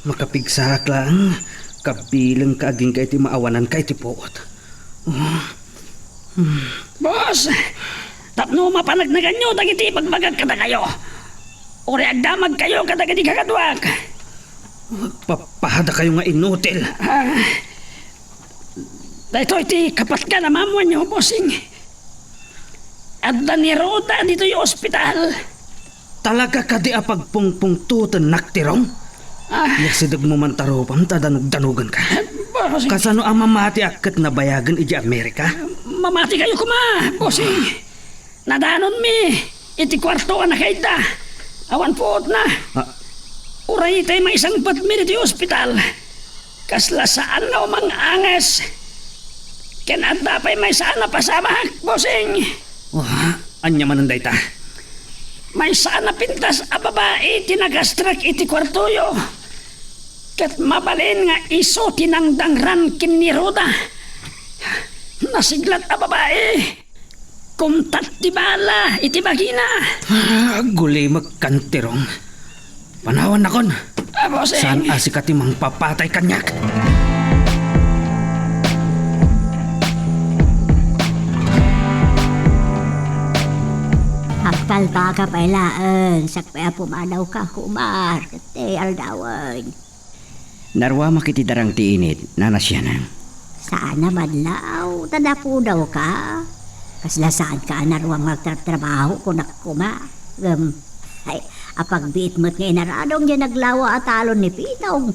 Makapigsak lang. Kabilang kaaging kay ti maawanan kay ti puot. Boss, tapno mapanagnagan nyo dagiti pagbagag kada kayo. Uri agdamag kayo kadagiti kakatuwak. Papahada kayo nga inutil. Dito iti kapat ka na mamuan nyo, bossing. At ni Roda dito yung ospital. Talaga ka di apagpungpungtutan naktirong? Yasidag mo man taropam, tadanog-danugan ka. Bossing, Kasano ang mamati akat na bayagan iji Amerika? mamati kayo kuma, bossing. Nadanon mi, iti kwarto na kaita. Awan poot na. Uray tayo may isang patmi dito yung ospital. Kaslasaan na umang anges. Kanada pa'y may saan na pasamak, bossing. Anya man ang dayta? May saan na pintas a babae tinagastrak iti kwartoyo. Kat mabalin nga iso tinangdangran kin ni Roda. Nasiglat a babae. Kumtat ti bala iti bagina. Guli magkantirong. Panawan na kon. Bossing. Saan asikati mang papatay kanyak? Aktal pa ka pailaan, sakpaya pumanaw ka kumar, kate aldawan. Narwa makitidarang ti init, nanasyanan. Saan na madlaw, tadapo daw ka. Kasla saan ka narwang magtatrabaho kung nakuma. Ay, apagbiit mo't ngayon naradong dyan naglawa at talon ni Pitong.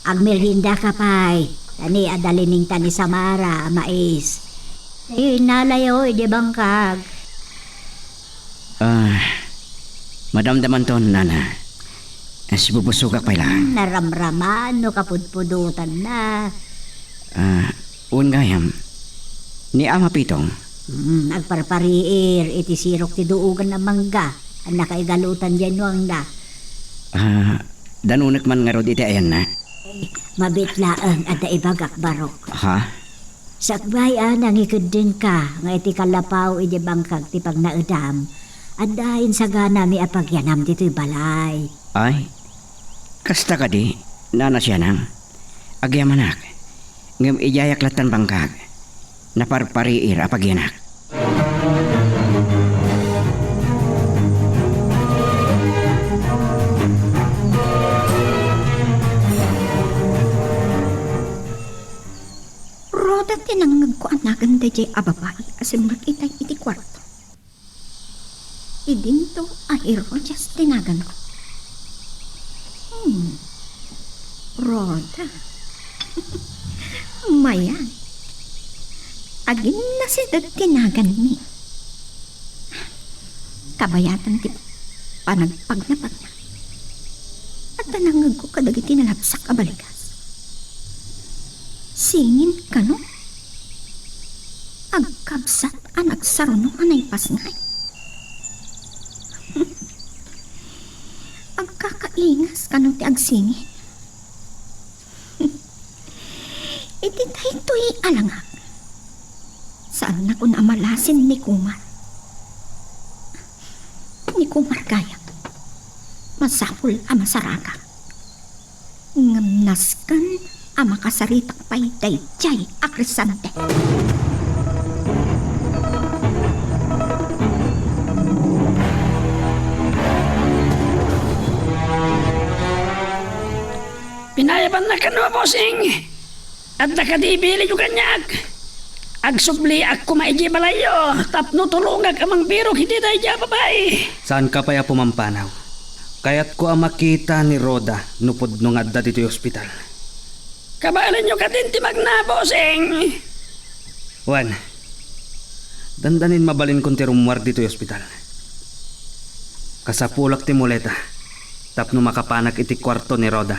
Agmerinda ka pa'y, tani adalining tani Samara, mais. Nalayo, di bangkag. Madamdaman to, nana. Sibubusugak pa lang. Naramraman, no kapudpudutan na. Ungayam, ni Ama Pitong. Agparpariir, iti sirok ti duugan na mangga. Ang nakaigalutan dyan nuang na. Danunak man nga rod iti ayan na. Mabitlaang at ibagak barok. Ha? Sakbayan ang ikudin ka, nga iti kalapaw iti bangkag ti pag naedam. Adahin sa gana mi apagyanam dito'y balay. Ay, kasta ka di, nana siya nang. Agyamanak, ngam ijayak latan bangkag. Naparpariir apagyanak. Roda tinangag ko anagan da jay ababay asimurag itay iti kwarto. Idinto ahiro just tinagan ko. Roda. Mayan. Agin na si dad tinagan mi. Kabayatan ti panagpagnapag na. At tanangag ko kadagiti nalapsak abaligas. Singin ka no? Agkabsat anak sarunong anay pasngay. Agkakaingas ka no ti agsingin. Iti tayo to'y alangag. Saan na ko naamalasin ni Kumar? Ni Kumar gayang. Masapul ang masaraka. Ngamnaskan ang makasaritak pa'y dayjay akrisante. Pinayaban na ka no, bossing. At nakadibili yung kanyak. Agsubli ako maiji balayo. Tapno tulungag amang biro hindi tayo dyan, babae. Saan ka paya pumampanaw? Kaya't ko ang makita ni Roda nupod nung adda dito yung ospital. Kabalan nyo ka din timag na, bossing. Juan, dandanin mabalin kong tirumwar dito yung ospital. Kasapulak ti muleta. Tapno makapanak iti kwarto ni Roda.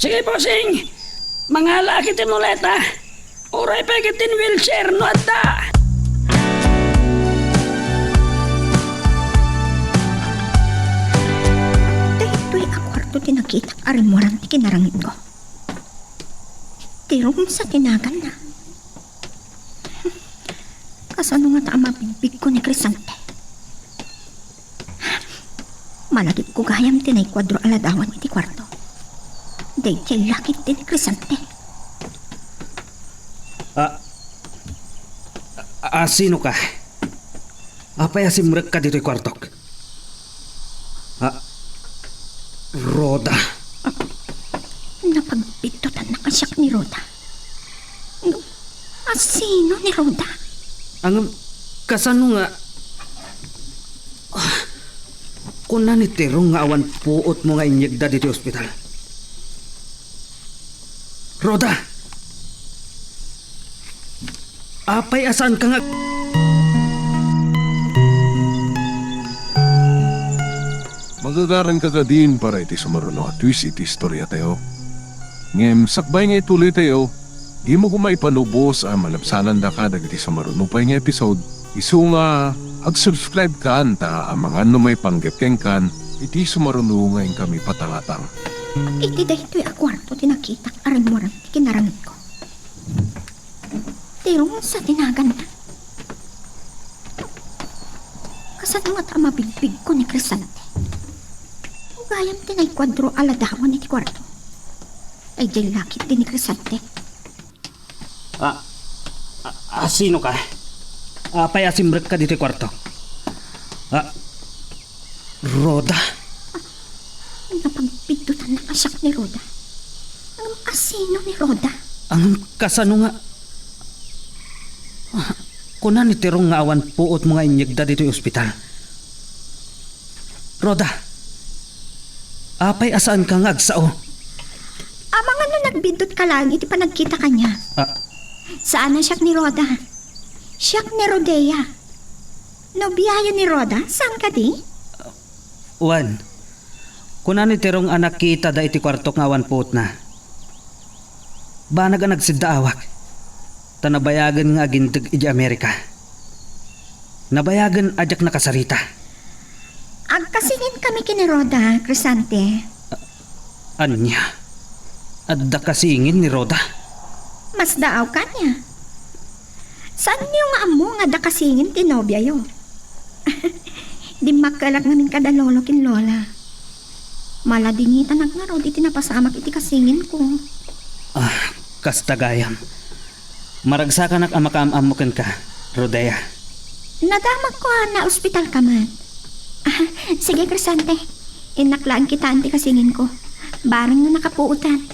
Sige, bossing. Mga laki timuleta. Uray pagitin wheelchair no adda. Dahito'y akwarto tinakita arimorang ikinarangit ko. Tirong sa tinagan na. Kasano nga ta mabigbig ko ni Crisante. Malagip ko gayam tinay kwadro aladawan iti kwarto. Day kay lakit din Crisante. Sino ka? Apay asimrek ka dito'y kwartok? Roda. Napagbitutan na kasyak ni Roda. Sino ni Roda? Ang kasano nga kuna ni Terong nga awan puot mo nga inyegda dito ospital. Roda! Apay asan ka nga? Magagaran ka din para iti sumaruno at twist iti istorya tayo. Ngem sakbay nga ituloy tayo, imo ko maipanubos ang malapsanan da ka dagiti sumaruno pa nga episode. Isu nga ag-subscribe ka anta ang mga may panggepkeng kan iti sumaruno nga kami patalatang. Iti dahito'y akwarto tinakitak arimorang ikinarangit ko. Tirong sa tinagan na. Kasano nga ta mabigbig ko ni Crisante. Gayam tinay kwadro aladawan iti kwarto. Ay jay lakit din ni Crisante. Sino ka? Apay asimrek ka dito kwarto. Roda? Napagbigdutan na kasyak ni Roda. Ang asino ni Roda. Ang kasano nga? Kuna ni Terong nga awan puot mo nga inyegda dito yung ospital. Roda, apay asaan ka nga agsao? Amang ano nagbindot ka lang, iti pa nagkita ka niya. Saan na siyak ni Roda? Siyak ni Rodea. Nobiyayo ni Roda, saan ka di? Juan, kuna ni Terong anak kita da iti kwartok nga awan puot na. Banag ang nagsidda awak. Tanabayagan nga agintag iti Amerika. Nabayagan ajak nakasarita. Agkasingin kami kini Roda, Crisante. Anya? Adda kasingin ni Roda? Mas daaw ka niya. Saan niyo nga amo nga da kasingin tinobya yo? Di makalak namin kada lolo kin lola. Maladingitan nga raw di tinapasamak iti kasingin ko. Kastagayam. Maragsakan ak amakaam-amukan ka, Rodea. Nadamag ko na ospital ka man. Sige, Crisante. Inaklaan kita anti kasingin ko. Barang na nakapuutan.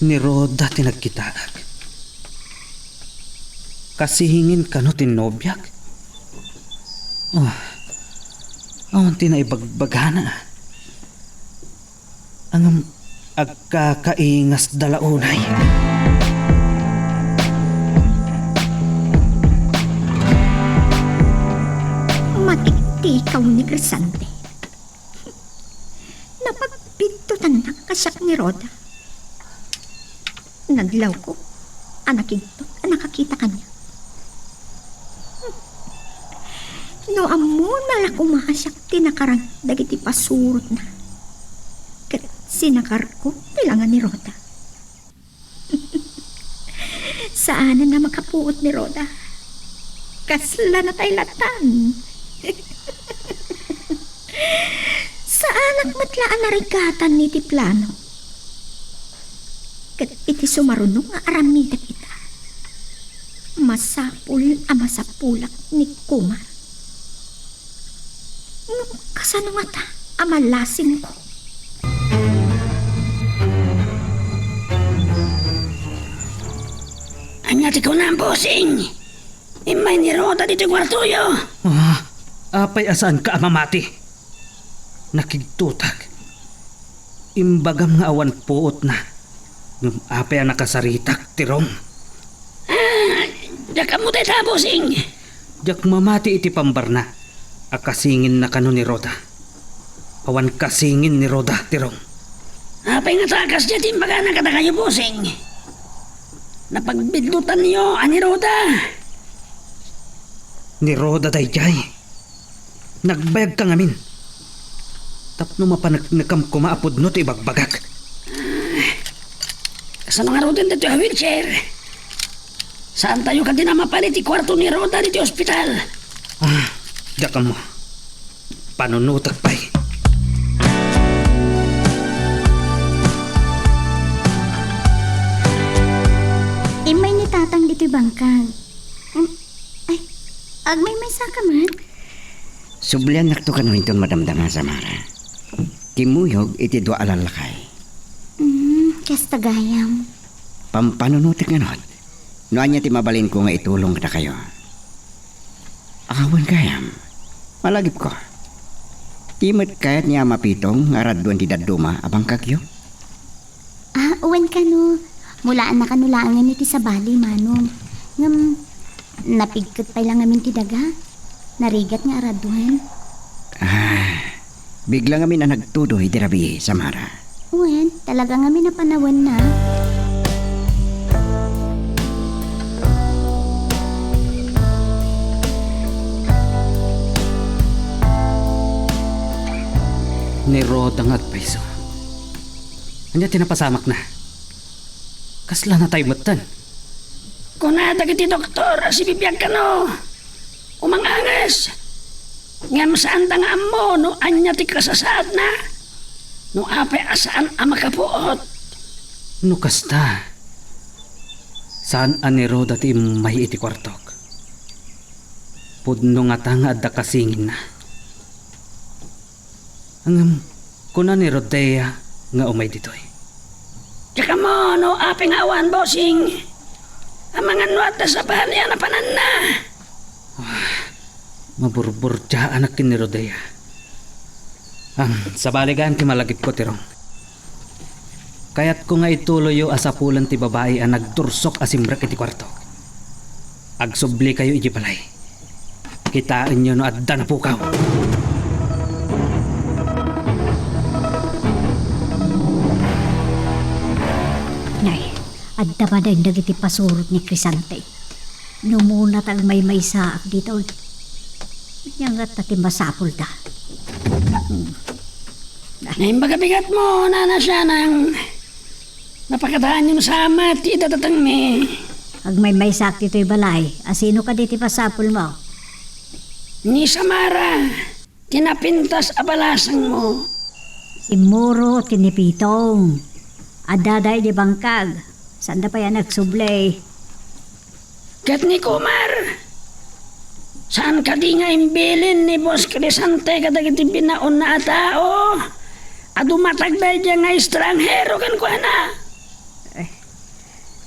Ni Roda tinagkitaag. Kasihingin ka no tinobyak. Awan tinaibagbagana. Ang agkakaingas dalaunay. Matikti ikaw ni Crisante. Napagpintutan na kasak ni Roda. Naglaw ko. Anakinto. Nakakita ka niya. No amo na lang kumakasak tinakarang dagiti pasurot na. Kat sinakar ko bilangan ni Roda. Saan na makapuot ni Roda? Kasla na tayo latan. Saan ang matlaan na rigatan ni ti plano? Kat iti sumarunong nga aramida kita. Masapul masapulak ni Kumar. Nung kasano nga ta, amalasin ko. Anyat ikaw na ang bossing. Imay ni Roda dito yung kwartuyo. Apay asaan ka amamati? Nakigtutag. Imbagam nga awan puot na. Ngam apay ang nakasaritak tirong. Diyak mo tayo ta, bossing. Jak mamati iti pambarna. Akasingin na kano ni Roda. Awan kasingin ni Roda tirong. Apay nga takas niya timbaga na kata kayo, bossing. Napagbidlutan niyo, ani Roda. Ni Roda dayjay. Nagbayag ka ngamin. Tapno mapanagkam kumaapod no ti bagbagak. Kasano nga Roda dito yung wheelchair? Saan tayo ka din na mapalit i kwarto ni Roda dito ospital? Daka mo. Panunutak pa'y. Imay ni tatang dito'y bangkag. Ay, agmay may saka man. Sublian nakto ka no hinton madamdama sa Mara. Kimuyog iti dua alalakay. Kastagayam. Pampanunutik nga nun. Noan niya ti mabalin ko nga itulong kita kayo. Akawan kayam. Malagip ko. Timot kayat niya mapitong nga radwan ti daduma abang kagyo. Uwan ka no. Mulaan na kanulangan iti sa bali, manong. Ngam, napigkot pa lang amin ti daga. Narigat nga araduhan. Bigla kami na nagtudoy ti rabi sa Mara. Uwan, talaga amin na panawan na. Ni Roda nga at paiso. Anya tinapasamak na. Kasla na tayo matan. Kung nadag iti doktor, si bibiyag ka no. Umangangas. Ngam saan ta nga mo, no anya ti kasasaad na. No apay asaan ang makapuot. No kasta. Saan ani Roda ti may iti kwartok? Pudno nga tanga adda kasingin na. Ang kuna ni Rodea nga umay ditoy. Tsaka mo, no apay nga awan, bossing. Ang mga nuwata sa bahali na panan na. Maburbur dya anak ni Rodea. Sa baligan ti malagip ko tirong. Kaya't ko nga ituloy yo asapulan ti babae ang nagtursok asimbrek iti kwarto. Agsubli kayo iti balay. Kitaan nyo no adda na pukaw. Nay, adda pa na iti pasurot ni Crisante. Numunat ang may saak dito. Yangat na timbasapol da. Naimbaga bigat mo, nana siya ng Napakadaan yung sama, ti datatang me. Ag may sakti to'y balay. Asino ka diti pasapul mo? Ni Samara, tinapintas abalasang mo. Si Muro tinipitong. Adaday di bangkag. Sanda pa yan nagsublay. Kat ni Kumar, saan ka di nga imbilin ni Boss Crisante kadagiti binaon na tao? Adumatag na dyan nga estranghero kan ko na.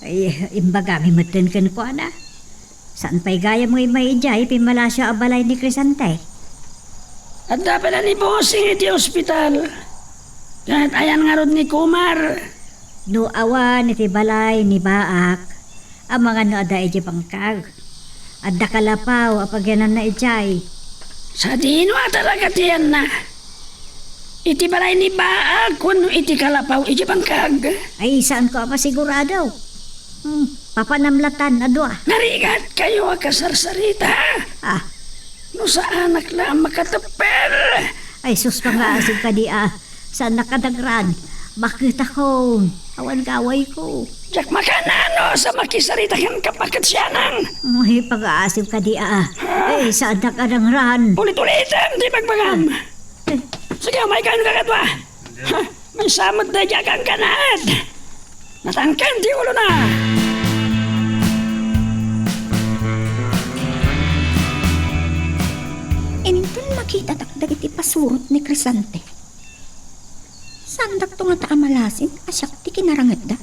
Ay, imbaga mimutin kan ko na. Saan pa'y gaya mo may ijay pimalasyo abalay ni Crisante? At dapat na ni Bossing iti ospital. Kahit ayan nga rod ni Kumar. No awan iti balay ni Baak. Ang mga no ada iti bangkag. At dakalapaw apagyanan na ijay. Sa dinwa talaga tiyan na. Iti balay ni Baag kuno iti kalapaw iti bangkag. Ay, saan ko masigurado? Papanamlatan na doa. Narigat kayo kasarsarita. Ah, No sa anak lang makatapel. ay sus pangaasig ka di Saan nakadagran? Bakit ako? Awan gaway ko. Jak makanano sa makisarita kan kapakat siya nang. Ay, pag-aasig ka di Ay, saan nakadagran? Ulit-ulitan di pagbagam. Sige, may kain kakatwa. May samot na jagang kanad. Natangkan di ulo na. Inton makita takdag iti pasurot ni Crisante. Sandak to nga taamalasin, asyak ti kinarangat da.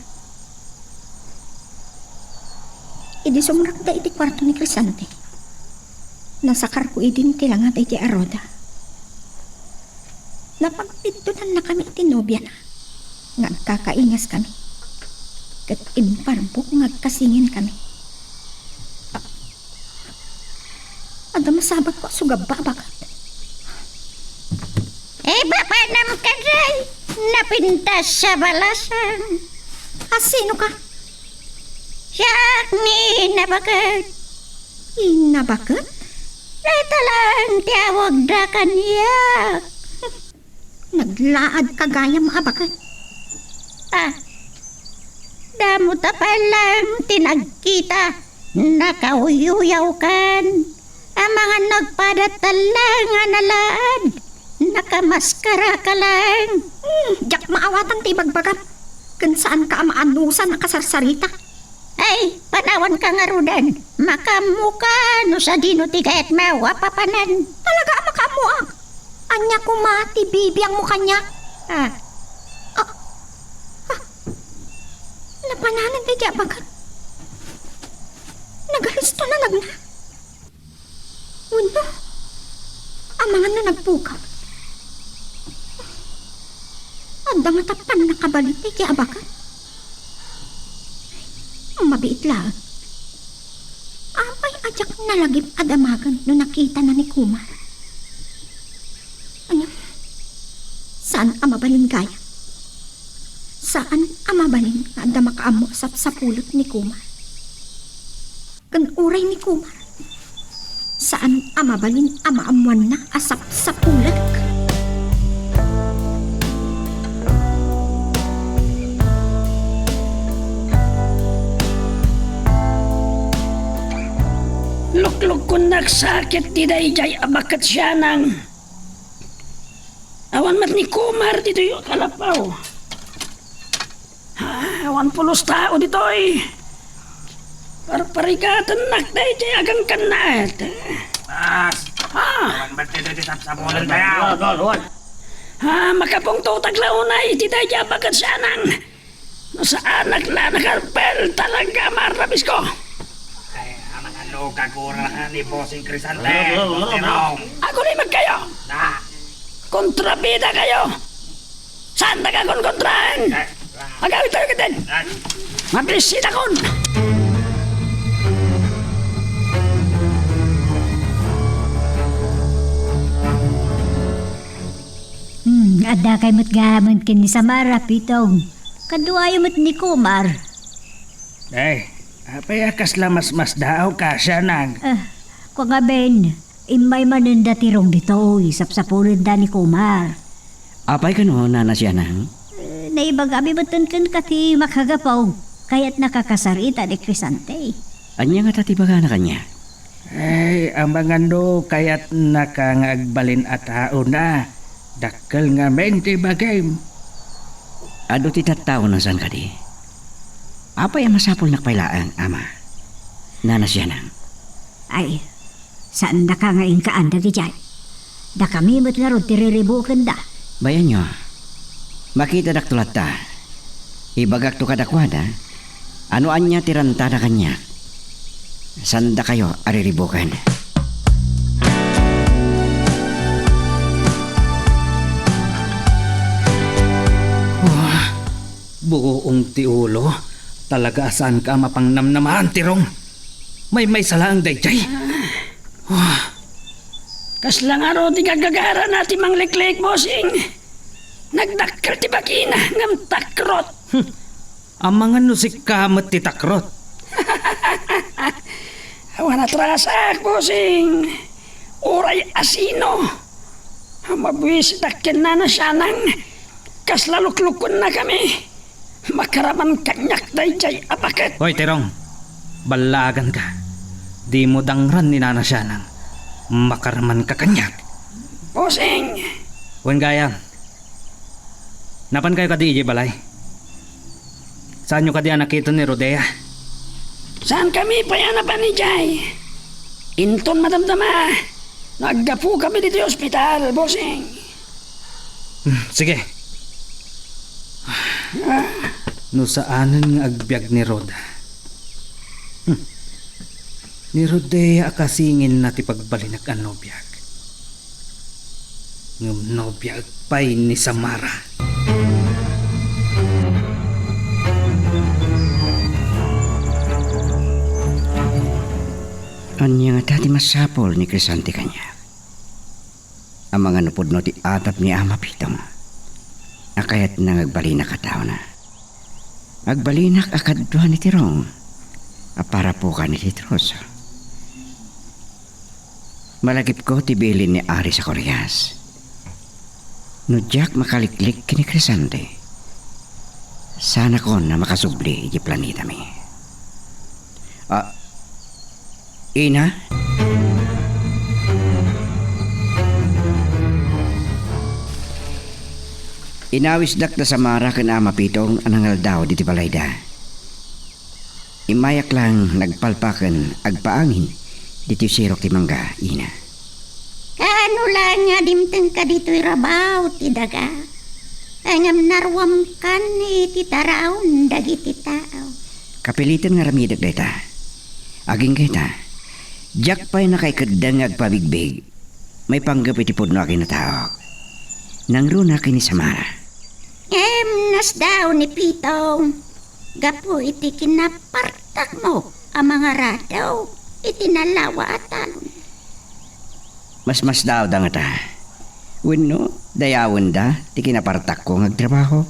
Idi sumrak da iti kwarto ni Crisante. Nasakar ko idin tilangat iti aroda. Napagpintunan na kami iti nobya na. Ngagkakaingas kami. Kat imparbok ngagkasingin kami. Ada masabag ko sugababakat. Bapanam ka day. Napintas sa balasan. Sino ka? Siyak ni nabagat. Inabakat? Talang tiyawag da kaniyak. Naglaad ka gaya maabakat. Damo ta palang tinagkita. Nakauyuyaw kan. Ang mga nagpadatalang nga nalaad. Nakamaskara ka lang. Jak maawatan ti bagbagat. Kan saan ka maanusan nakasarsarita? Ay, panawan ka nga rudan. Makamuka no sa dino ti kahit mawapapanan. Talaga makamuak. Anya kumati bibiyang mo kanya. Napananan ti diya bagat. Nagalisto na nagna. Uno, ang mga na nagpukaw. Anda nga tapan nakabalit ti diya bagat. Mabiit lang. Apay ajak nalagip adamagan no nakita na ni Kumar. Ano? Saan amabalin gaya? Saan amabalin nga anda makaamo sa pulot ni Kumar? Kan uray ni Kumar. Saan amabalin amaamuan na asap sa pulot? Lukluk ko nagsakit di dayjay abakat siya nang. Awan mat ni Kumar dito yung kalapaw. Awan pulos tao dito eh. Parparikatan nak dayjay agang kanaat. Awan ba't dito sa mulan tayo? Makapong tutag launay di dayjay abakat siya nang. No sa anak na nakarpel talaga marabis ko. Ano kagura ni Bossing Crisante? Ako rin magkayo. Kontrabida kayo. Saan na ka kontrahan? Magawit tayo ka din. Mablisit akon. Ada kay mo't gamon kini Samara pitong. Kaduayo mo't ni Kumar. Apay akas lamas mas daaw ka siya nang. Kwa nga Ben, imay mananda tirong dito, isap sa pulin da ni Kumar. Apay ka no, nana siya nang? naibagabi beton kan kati makagapaw. Kaya't nakakasarita ni Crisante. Anya nga tatibaga na kanya. Ay, ang mga no kaya't nakangagbalin at tao na. Dakkel nga mente bagay. Ado ti tattao na san kadi. Apa yung masapol nakpailaan, ama? Nanas yan ang. Ay, saan na ka ngayon kaanda di jay? Da kami mo't nga ron tiriribukan da. Bayan nyo, makita daktulat ta. Ibagak to kadakwada, ano anya tiranta na kanya. Sanda kayo ariribukan. Buong tiulo, talaga saan ka mapangnamnamahan, Tirong? May salaang dayjay. Kasla nga ro di kagagara natin mang liklik, bossing. Nagdakkel ti bagina ngam takrot. Ang mga nusik kamat titakrot. Awan atrasak, bossing. Uray asino. Mabuis dakkel na siya nang kaslaluklukon na kami. Makaraman kanyak dayjay apaket. Hoy, Tirong, balagan ka. Di mo dangran ni Nana siya nang makaraman ka kanyak. Bossing. Wen gayang, napan kayo ka di balay? Saan nyo ka di nakita ni Rodea? Saan kami payana pa ni Jay? Inton madamdama. Naggapu kami dito sa ospital, bossing. Sige. No saanan nga agbyag ni Roda. Ni Rodea akasingin na ti pagbalinag ang nobyag. Ngam nobyag pa'y ni Samara. Anya nga dati masapol ni Crisante kanya. Ang mga napudno ti atap ni Ama Pitong. Akayat na agbalinak katao na. Agbalinak akadwa ni Tirong. Para po ka ni Titros. Malagip ko tibilin ni Ari sa Koreas. No Jack makaliklik kini Crisante. Sana ko na makasubli di planeta mi. Ina? Inawis dak na Samara kan Ama Pitong anangal daw di Balayda. Imayak lang nagpalpakan agpaangin dito sirok ti mangga, ina. Kano lang nga dimteng ka dito'y rabaw, ti daga. Angam narwam kan iti taraon dagiti tao. Kapilitan nga ramidak dayta. Aging kita, Jack pa'y nakaikadang agpabigbig. May panggap iti pudno akin na tao. Nang runa kini Samara. Nas daw ni Pitong. Gapo iti kinapartak mo ang mga radaw. Iti nalawa at talon. Mas daw da nga ta. Wino, dayawan da, ti kinapartak ko ngagtrabaho.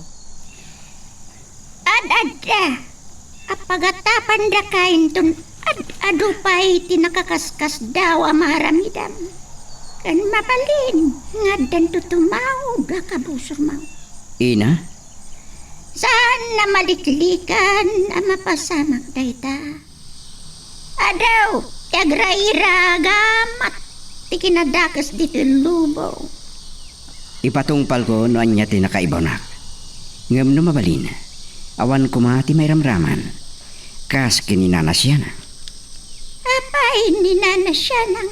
Adada. Apagatapan da kain ton adu pa iti nakakaskas daw ang maharamidam. Kan mabalin, nga dan tutumaw da kabusor mo. Ina? Saan na maliklikan ang mapasamak dayta? Adaw, kagraira gamat, ti kinadakas dito lubo. Ipatungpal ko no anya ti nakaibonak. Ngam no mabalin, awan kumati may ramraman. Kas kininanas yan. Apay ninanas siya nang.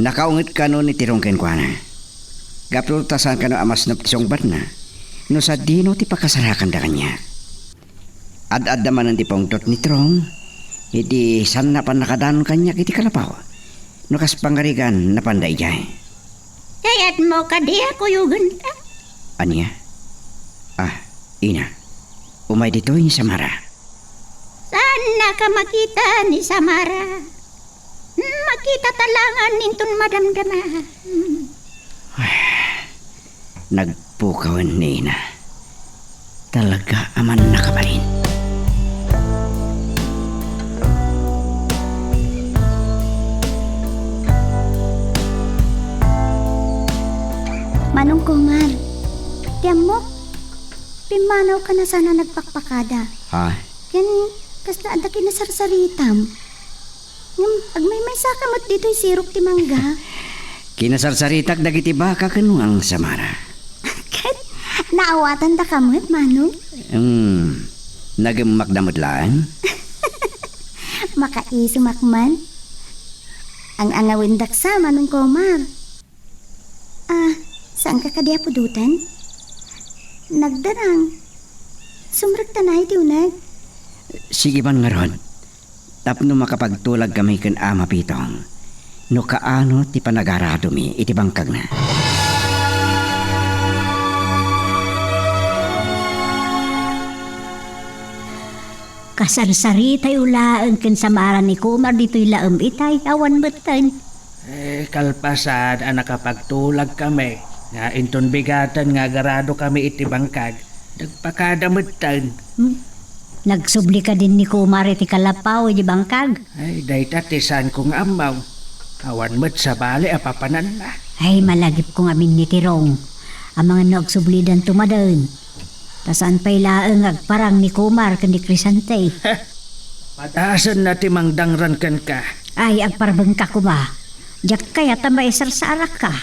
Nakaungit ka no ni Tirongken kwa na. Gaprutasan ka no amas na pisong bat na. No sa dino ti pakasarakan da kanya. Ad-ad naman ang tipongtot ni Trong. Hindi san na pan nakadanon kanya kiti kalapaw. No kas pangarigan na panday jay. Kaya't mo ka di ako yugan ta. Anya? Ina. Umay dito ni Samara. Saan na ka makita ni Samara? Makita talangan nintun madamdama. Nagpukawan ni Ina. Talaga aman nakabalin. Manong Kumar, tiyan mo, pimanaw ka na sana nagpakpakada. Ha? Ken, kasla ada kinasarsaritam. Ngam, agmay-may sakamot dito'y sirok ti mangga. Kinasarsaritak dagiti baka kanuang Samara. Ket, naawatan da kamot, Manong. Nagamakdamot lang? Makaisumakman. Ang angawin daksa, Manong Komar. Saan ka kadi apudutan? Nagdarang. Sumrag tanay ti unag. Sige man nga ron. Tapno makapagtulag kami kan ama Pitong. No kaano ti panagarado mi iti bangkag na. Kasarsari ulaan ken samaran ni Kumar dito'y laem itay awan betan. Kalpasan ang nakapagtulag kami. Nga inton bigatan nga garado kami iti bangkag. Nagpakadamutan. Nagsubli ka din ni Kumar iti kalapaw di bangkag. Ay, dayta tisan kong amaw. Awan mo't sa bali apapanan na. Ay malagip ko amin ni Tirong. Ang mga nagsublidan tumadaan. Tasan pa'y laeng agparang ni Kumar ken ni Crisante. Patasan na timangdangran kan ka. Ay agparbeng ka kuma. Diyak kaya tambay sarsarak ka.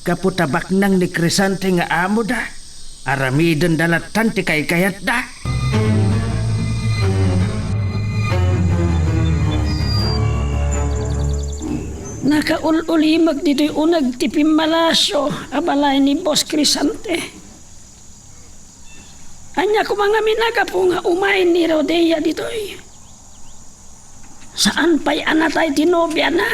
Kaputabak nang ni Crisante nga amo da. Aramiden dalatan ti kay kayat da. Nakaulimag dito'y unag tipim malasyo, abalay ni Boss Crisante. Anya ko mga minaga po nga umain ni Rodea dito'y. Saan pa'y anatay tinobya na?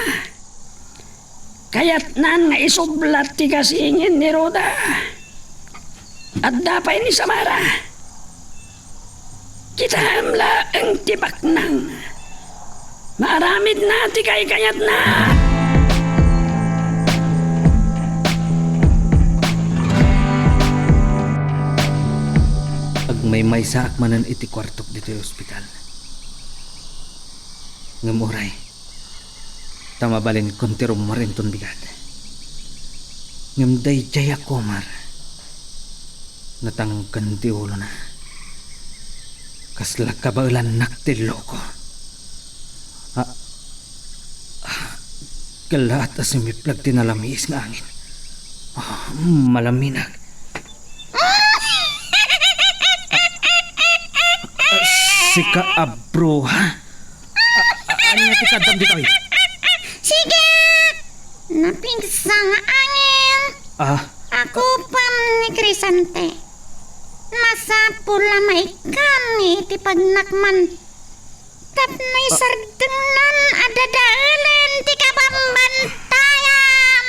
Kaya't nan nga isublat ti kasingin ni Roda. At dapay ni Samara. Kita hamla ang tibak nang. Maaramid na ti kay kayat na. May saak manan iti kwartok dito yung ospital. Ngamuray. Tamabalin kontirom mo rin ton bigat. Ngamday jaya Komar. Natangkan ti ulo na. Kasla kabaulan naktilo ko. Kalaat asimiplag tinalamis nga angin. Malaminag. Sika abro, ha? Ano nga ti kadam di kami? Sige! Napingsang angin. Ako pam ni Crisante. Masapula maikam iti pagnakman. Tapnoy sardengnan adadalen ti kabambantayan.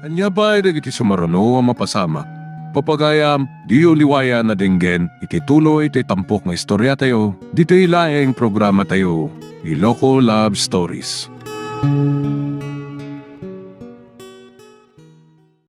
Anya ba ay iti sumarano ang mapasama? Papagayam, di uliwaya na dinggen, iti tuloy iti tampok nga istorya tayo, dito ilaing programa tayo, Iloko Love Stories.